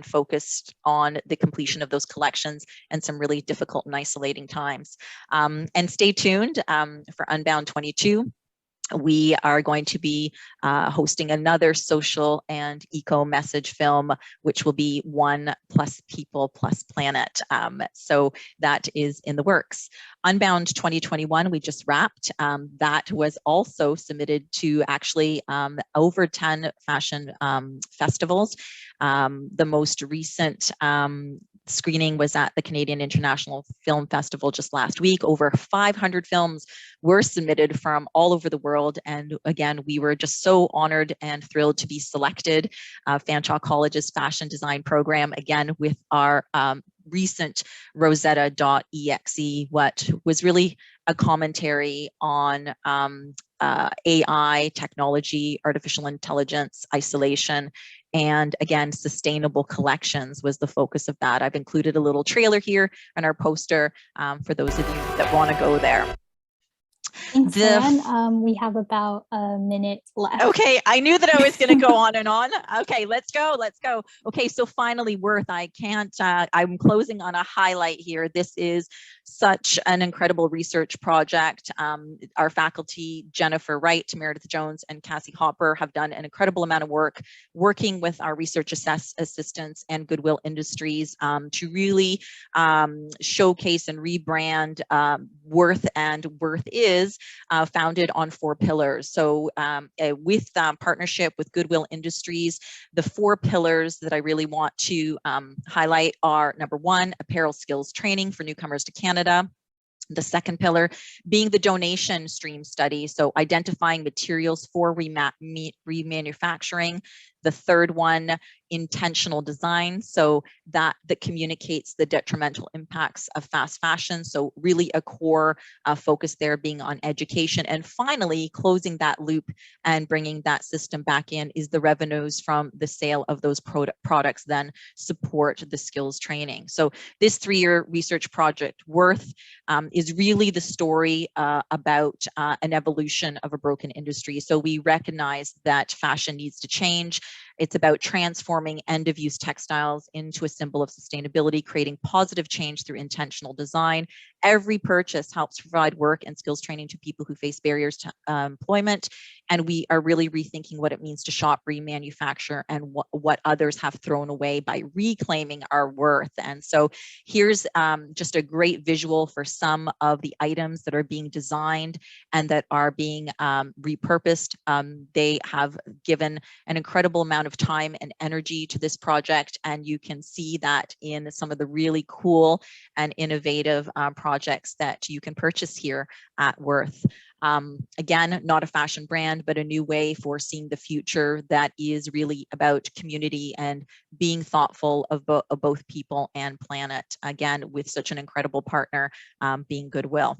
focused on the completion of those collections and some really difficult and isolating times. And stay tuned for Unbound 22. We are going to be hosting another social and eco message film, which will be 1 plus people plus planet. So that is in the works. Unbound 2021, we just wrapped. That was also submitted to actually over 10 fashion festivals. The most recent screening was at the Canadian International Film Festival just last week. Over 500 films were submitted from all over the world. And again, we were just so honored and thrilled to be selected. Fanshawe College's fashion design program, again, with our recent Rosetta.exe, what was really a commentary on AI, technology, artificial intelligence, isolation, and again, sustainable collections was the focus of that. I've included a little trailer here in our poster for those of you that want to go there. Thanks, Anne. We have about a minute left. Okay, I knew that I was going to go on and on. Okay, let's go. Okay, so finally, Worth, I'm closing on a highlight here. This is such an incredible research project. Our faculty, Jennifer Wright, Meredith Jones, and Cassie Hopper have done an incredible amount of work working with our research assistants and Goodwill Industries to really showcase and rebrand Worth and Worth Is is founded on 4 pillars. So with partnership with Goodwill Industries, the 4 pillars that I really want to highlight are: number 1, apparel skills training for newcomers to Canada. The second pillar being the donation stream study, so identifying materials for remanufacturing. The third one, intentional design, so that communicates the detrimental impacts of fast fashion. So really a core focus there being on education. And finally, closing that loop and bringing that system back in is the revenues from the sale of those products then support the skills training. So this 3-year research project, Worth, is really the story about an evolution of a broken industry. So we recognize that fashion needs to change. It's about transforming end-of-use textiles into a symbol of sustainability, creating positive change through intentional design. Every purchase helps provide work and skills training to people who face barriers to employment. And we are really rethinking what it means to shop, remanufacture, and what others have thrown away by reclaiming our worth. And so here's just a great visual for some of the items that are being designed and that are being repurposed. They have given an incredible amount of time and energy to this project, and you can see that in some of the really cool and innovative projects that you can purchase here at Worth. Again, not a fashion brand, but a new way for seeing the future that is really about community and being thoughtful of both people and planet, again, with such an incredible partner being Goodwill.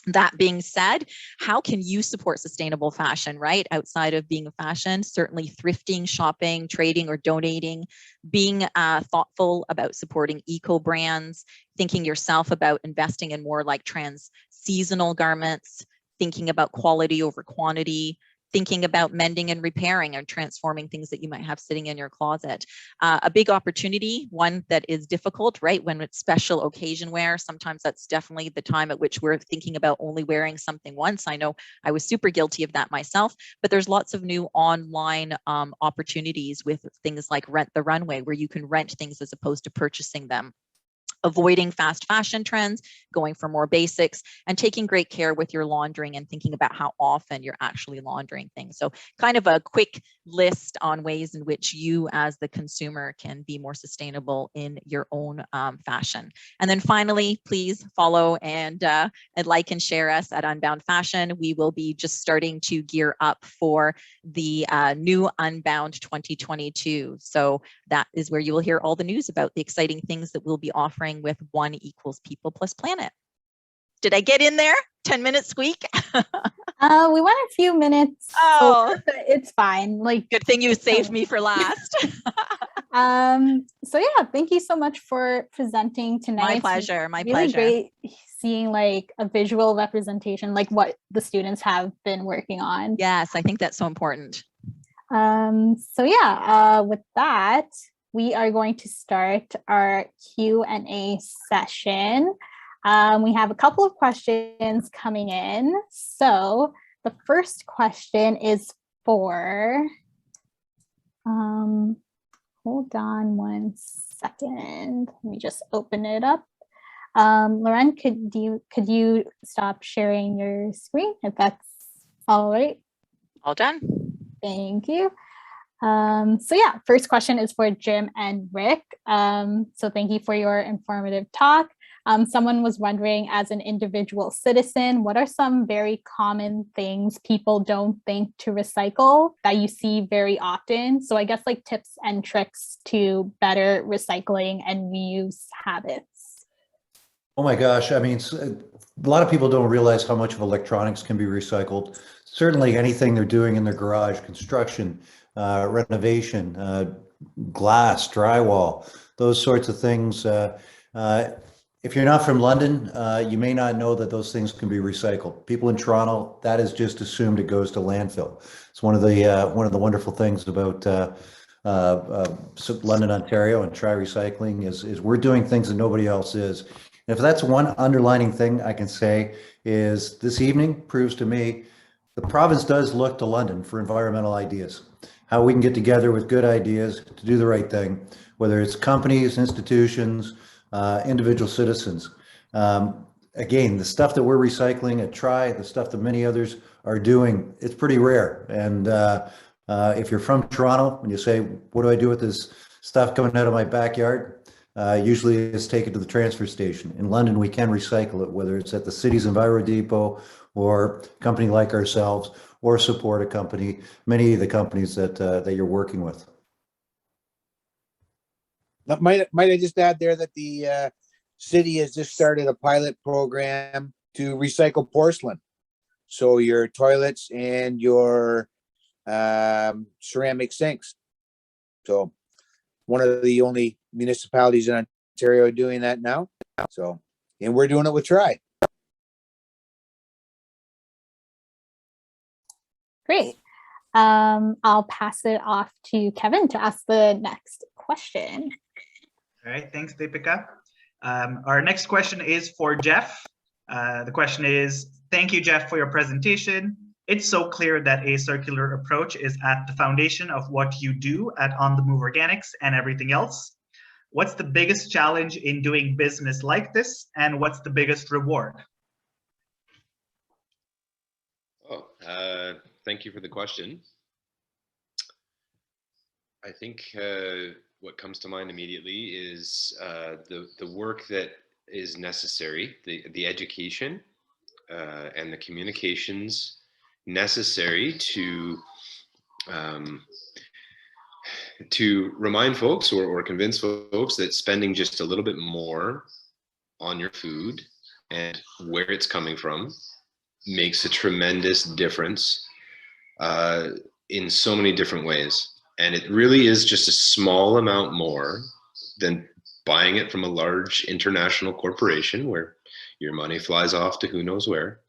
That being said, how can you support sustainable fashion, right? Outside of being a fashion, certainly thrifting, shopping, trading, or donating, being thoughtful about supporting eco brands, thinking yourself about investing in more like trans-seasonal garments, thinking about quality over quantity, thinking about mending and repairing and transforming things that you might have sitting in your closet. A big opportunity, one that is difficult, right? When it's special occasion wear, sometimes that's definitely the time at which we're thinking about only wearing something once. I know I was super guilty of that myself, but there's lots of new online opportunities with things like Rent the Runway, where you can rent things as opposed to purchasing them. Avoiding fast fashion trends, going for more basics, and taking great care with your laundering and thinking about how often you're actually laundering things. So kind of a quick list on ways in which you as the consumer can be more sustainable in your own fashion. And then finally, please follow and like and share us at Unbound Fashion. We will be just starting to gear up for the new Unbound 2022. So that is where you will hear all the news about the exciting things that we'll be offering with 1 = people plus planet. Did I get in there? 10-minute squeak? We went a few minutes. Oh, over, but it's fine. Like, good thing you saved me for last. So yeah, thank you so much for presenting tonight. My pleasure. My really pleasure. Great seeing like a visual representation, like what the students have been working on. Yes, I think that's so important. So yeah, with that, we are going to start our Q&A session. We have a couple of questions coming in. So the first question is for, hold on 1 second. Let me just open it up. Lauren, could you stop sharing your screen if that's all right? All done. Thank you. So yeah, first question is for Jim and Rick. So thank you for your informative talk. Someone was wondering, as an individual citizen, what are some very common things people don't think to recycle that you see very often? So I guess like tips and tricks to better recycling and reuse habits. Oh my gosh, I mean, a lot of people don't realize how much of electronics can be recycled. Certainly anything they're doing in their garage, construction, renovation, glass, drywall, those sorts of things. If you're not from London, you may not know that those things can be recycled. People in Toronto, that is just assumed it goes to landfill. It's one of the wonderful things about London, Ontario, and Try Recycling is we're doing things that nobody else is. And if that's one underlining thing I can say is this evening proves to me the province does look to London for environmental ideas. How we can get together with good ideas to do the right thing, whether it's companies, institutions, individual citizens. again, the stuff that we're recycling at Try, the stuff that many others are doing, it's pretty rare. And if you're from Toronto and you say, what do I do with this stuff coming out of my backyard? Usually it's taken to the transfer station. In London, we can recycle it, whether it's at the city's Enviro Depot or a company like ourselves, or support a company, many of the companies that you're working with. Might I just add there that the city has just started a pilot program to recycle porcelain. So your toilets and your ceramic sinks. So one of the only municipalities in Ontario doing that now. So, and we're doing it with Try. Great. I'll pass it off to Kevin to ask the next question. All right, thanks, Deepika. Our next question is for Jeff. The question is, thank you, Jeff, for your presentation. It's so clear that a circular approach is at the foundation of what you do at On the Move Organics and everything else. What's the biggest challenge in doing business like this, and what's the biggest reward? Thank you for the question. I think what comes to mind immediately is the work that is necessary, the education and the communications necessary to remind folks or convince folks that spending just a little bit more on your food and where it's coming from makes a tremendous difference in so many different ways. And it really is just a small amount more than buying it from a large international corporation where your money flies off to who knows where.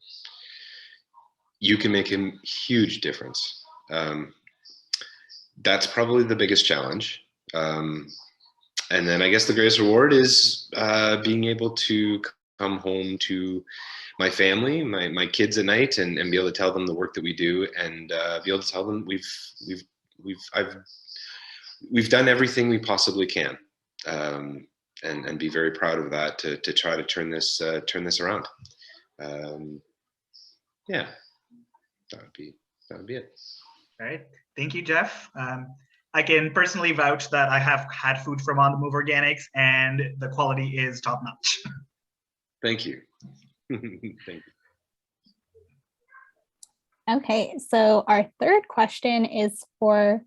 You can make a huge difference. That's probably the biggest challenge. And then I guess the greatest reward is being able to come home to my family, my kids at night, and be able to tell them the work that we do, and be able to tell them we've done everything we possibly can, and be very proud of that to try to turn this around. Yeah, that would be it. All right, thank you, Jeff. I can personally vouch that I have had food from On the Move Organics, and the quality is top notch. Thank you. Thank you. Okay, so our third question is for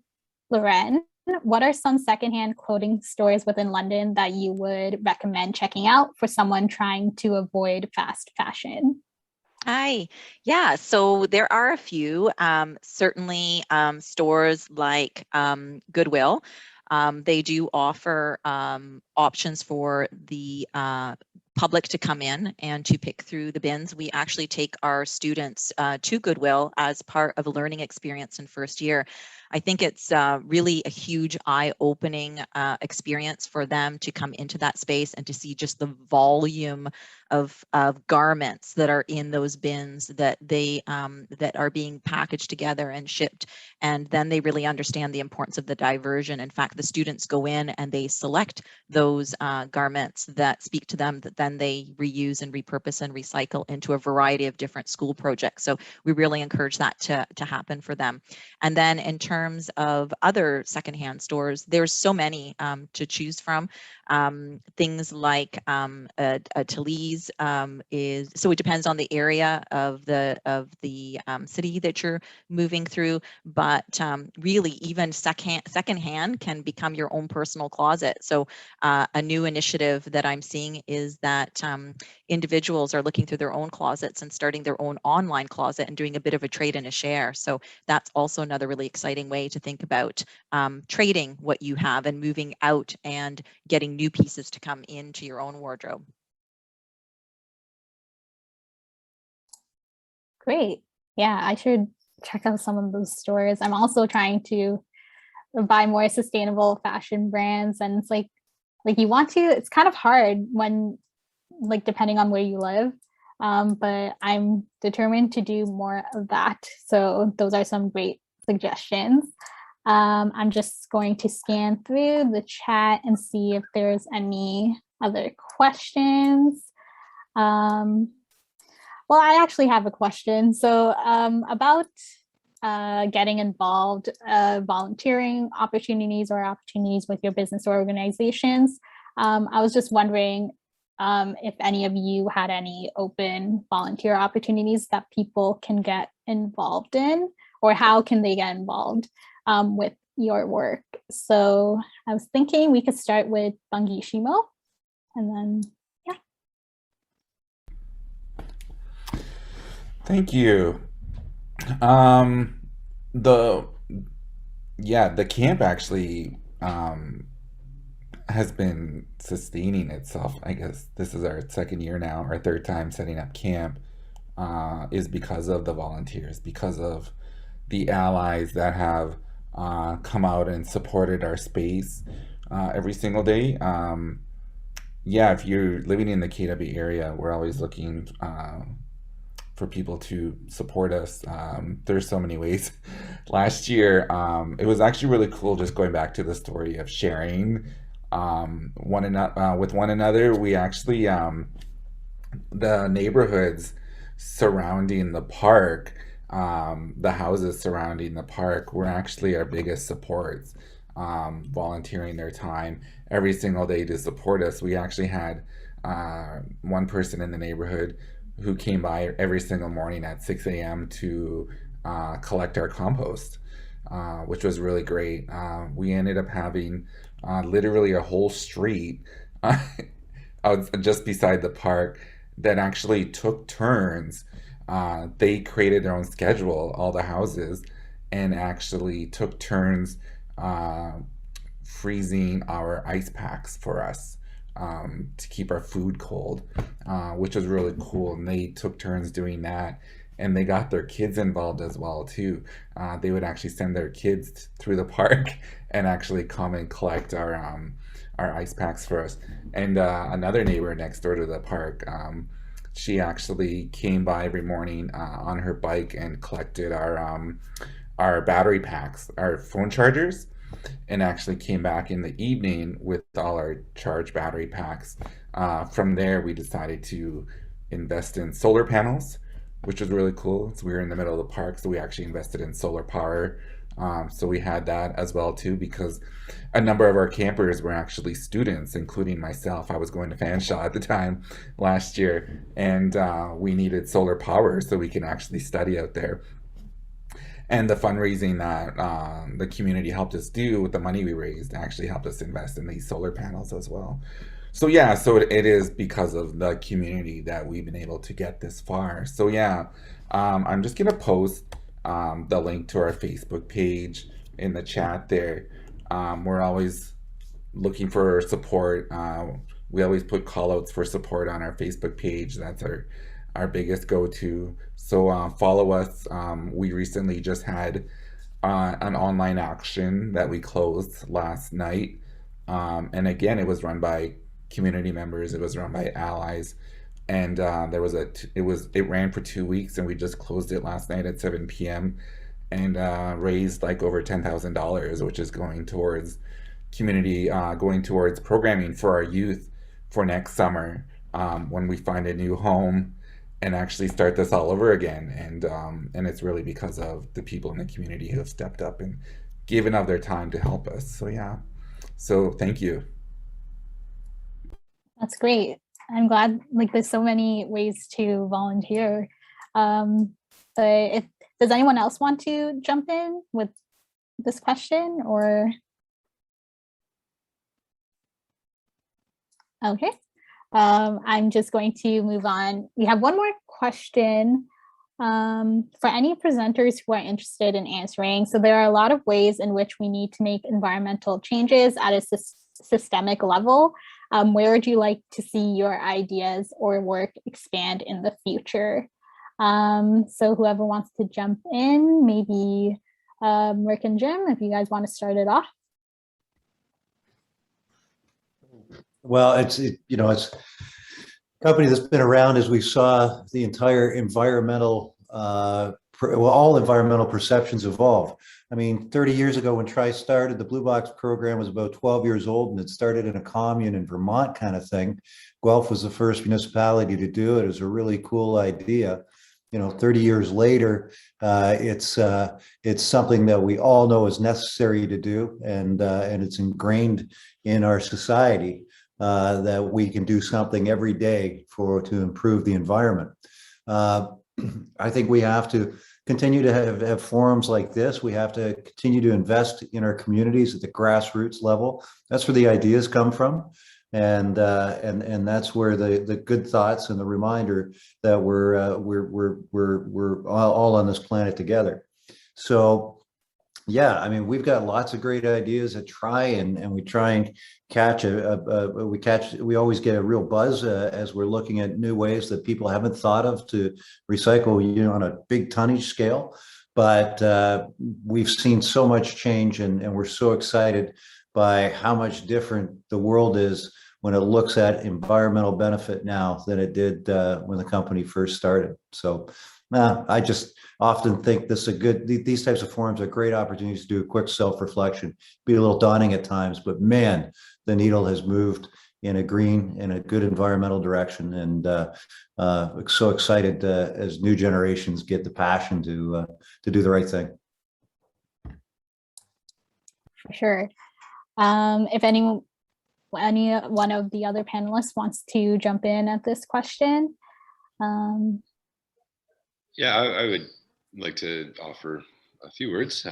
Loren. What are some secondhand clothing stores within London that you would recommend checking out for someone trying to avoid fast fashion? Hi. Yeah, so there are a few, certainly stores like Goodwill. They do offer options for the public to come in and to pick through the bins. We actually take our students to Goodwill as part of a learning experience in first year. I think it's really a huge eye-opening experience for them to come into that space and to see just the volume of garments that are in those bins that they that are being packaged together and shipped, and then they really understand the importance of the diversion. In fact, the students go in and they select those garments that speak to them, that then they reuse and repurpose and recycle into a variety of different school projects. So we really encourage that to happen for them. And then in terms of other secondhand stores, there's so many to choose from. Things like Talese is, so it depends on the area of the city that you're moving through, but really even secondhand can become your own personal closet. So a new initiative that I'm seeing is that individuals are looking through their own closets and starting their own online closet and doing a bit of a trade and a share. So that's also another really exciting way to think about trading what you have and moving out and getting new pieces to come into your own wardrobe. Great. Yeah, I should check out some of those stores. I'm also trying to buy more sustainable fashion brands, and it's like you want to, it's kind of hard when, like, depending on where you live, but I'm determined to do more of that. So those are some great suggestions. I'm just going to scan through the chat and see if there's any other questions. Well, I actually have a question. So about getting involved, volunteering opportunities or opportunities with your business or organizations. I was just wondering if any of you had any open volunteer opportunities that people can get involved in, or how can they get involved with your work. So I was thinking we could start with Bangishimo, and then, yeah. Thank you. The camp actually has been sustaining itself. I guess this is our second year now, our third time setting up camp, is because of the volunteers, because of the allies that have come out and supported our space every single day. Yeah, if you're living in the KW area, we're always looking for people to support us. There's so many ways. Last year, it was actually really cool just going back to the story of sharing with one another. We actually, the neighborhoods surrounding the park, the houses surrounding the park were actually our biggest supports, volunteering their time every single day to support us. We actually had one person in the neighborhood who came by every single morning at 6 a.m. to collect our compost, which was really great. We ended up having literally a whole street just beside the park that actually took turns. They created their own schedule, all the houses, and actually took turns freezing our ice packs for us to keep our food cold, which was really cool. And they took turns doing that, and they got their kids involved as well too. They would actually send their kids through the park and actually come and collect our ice packs for us. And another neighbor next door to the park, she actually came by every morning on her bike and collected our battery packs, our phone chargers, and actually came back in the evening with all our charged battery packs. From there, we decided to invest in solar panels, which was really cool. So we were in the middle of the park, so we actually invested in solar power. So we had that as well too, because a number of our campers were actually students, including myself. I was going to Fanshawe at the time last year, and we needed solar power so we can actually study out there. And the fundraising that the community helped us do with the money we raised actually helped us invest in these solar panels as well. So yeah, so it is because of the community that we've been able to get this far. So yeah, I'm just gonna post the link to our Facebook page in the chat there. We're always looking for support. We always put call outs for support on our Facebook page. That's our biggest go-to. So follow us. We recently just had an online auction that we closed last night. And again, it was run by community members. It was run by allies. And there was it ran for 2 weeks, and we just closed it last night at 7 p.m. and raised like over $10,000, which is going towards community, going towards programming for our youth for next summer when we find a new home and actually start this all over again. And it's really because of the people in the community who have stepped up and given of their time to help us. So yeah, so thank you. That's great. I'm glad, like, there's so many ways to volunteer. But does anyone else want to jump in with this question, or? Okay, I'm just going to move on. We have one more question for any presenters who are interested in answering. So there are a lot of ways in which we need to make environmental changes at a systemic level. Where would you like to see your ideas or work expand in the future? So whoever wants to jump in, maybe Rick and Jim, if you guys want to start it off. Well, it's a company that's been around as we saw the entire environmental all environmental perceptions evolve. I mean, 30 years ago when Tri started, the Blue Box program was about 12 years old, and it started in a commune in Vermont kind of thing. Guelph was the first municipality to do it. It was a really cool idea. 30 years later, it's something that we all know is necessary to do, and it's ingrained in our society that we can do something every day to improve the environment. I think we have to continue to have forums like this. We have to continue to invest in our communities at the grassroots level. That's where the ideas come from. And that's where the good thoughts and the reminder that we're all on this planet together. So, yeah, I mean, we've got lots of great ideas at Tri, and we try and catch we always get a real buzz as we're looking at new ways that people haven't thought of to recycle, on a big tonnage scale. But we've seen so much change, and we're so excited by how much different the world is when it looks at environmental benefit now than it did when the company first started. So I just often think these types of forums are great opportunities to do a quick self-reflection, be a little daunting at times, but man, the needle has moved in a good environmental direction. And so excited as new generations get the passion to do the right thing. For sure. If any one of the other panelists wants to jump in at this question. Yeah, I would like to offer a few words.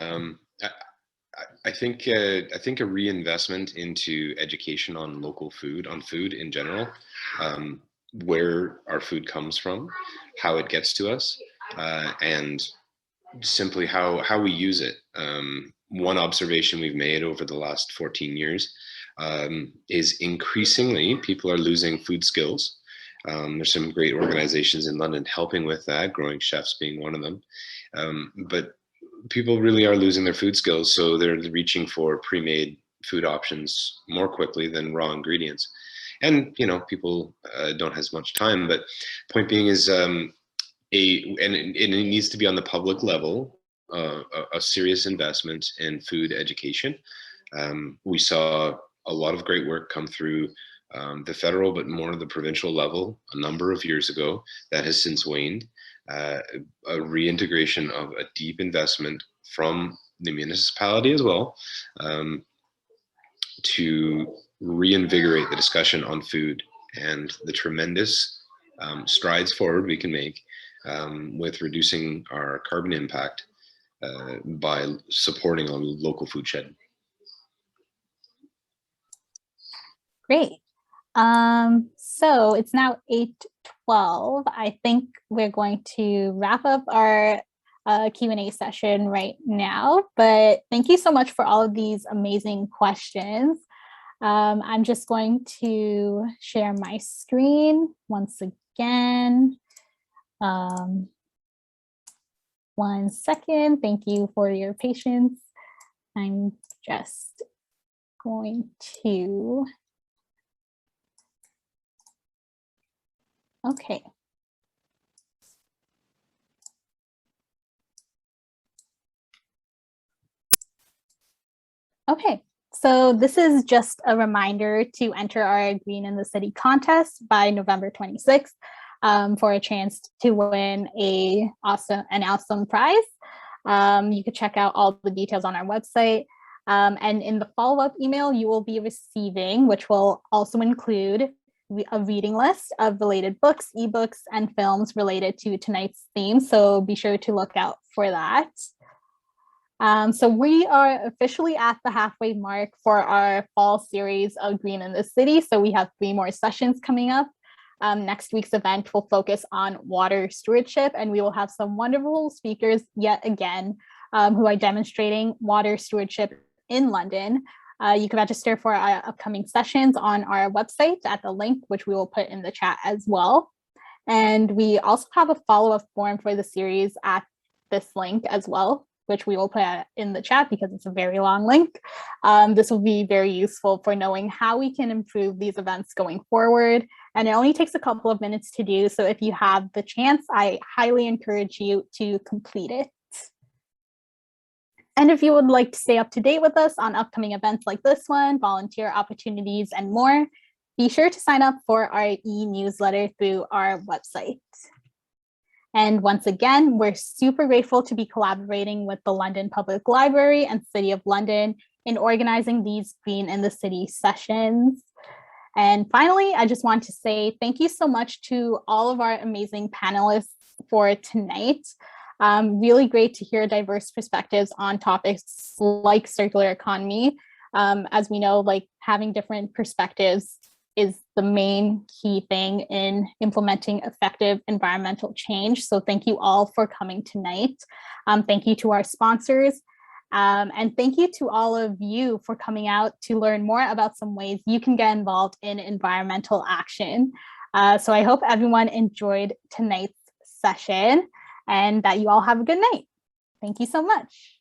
I think a reinvestment into education on local food, on food in general, where our food comes from, how it gets to us, and simply how we use it. One observation we've made over the last 14 years is increasingly people are losing food skills. There's some great organizations in London helping with that, Growing Chefs being one of them. But people really are losing their food skills, so they're reaching for pre-made food options more quickly than raw ingredients. And people don't have as much time. But point being is, and it needs to be on the public level, a serious investment in food education. We saw a lot of great work come through the federal, but more the provincial level a number of years ago that has since waned. A reintegration of a deep investment from the municipality as well to reinvigorate the discussion on food and the tremendous strides forward we can make with reducing our carbon impact by supporting a local food shed. Great. So it's now 8:12. I think we're going to wrap up our Q&A session right now, but thank you so much for all of these amazing questions. I'm just going to share my screen once again. 1 second. Thank you for your patience. I'm just going to... Okay. Okay, so this is just a reminder to enter our Green in the City contest by November 26th for a chance to win an awesome prize. You can check out all the details on our website. And in the follow-up email you will be receiving, which will also include a reading list of related books, ebooks, and films related to tonight's theme. So be sure to look out for that. So we are officially at the halfway mark for our fall series of Green in the City. So we have 3 more sessions coming up. Next week's event will focus on water stewardship, and we will have some wonderful speakers yet again who are demonstrating water stewardship in London. You can register for our upcoming sessions on our website at the link, which we will put in the chat as well. And we also have a follow-up form for the series at this link as well, which we will put in the chat because it's a very long link. This will be very useful for knowing how we can improve these events going forward and it only takes a couple of minutes to do. So if you have the chance, I highly encourage you to complete it. And if you would like to stay up to date with us on upcoming events like this one, volunteer opportunities, and more, be sure to sign up for our e-newsletter through our website. And once again, we're super grateful to be collaborating with the London Public Library and City of London in organizing these Green in the City sessions. And finally, I just want to say thank you so much to all of our amazing panelists for tonight. Really great to hear diverse perspectives on topics like circular economy. As we know, like having different perspectives is the main key thing in implementing effective environmental change. So thank you all for coming tonight. Thank you to our sponsors. And thank you to all of you for coming out to learn more about some ways you can get involved in environmental action. So I hope everyone enjoyed tonight's session and that you all have a good night. Thank you so much.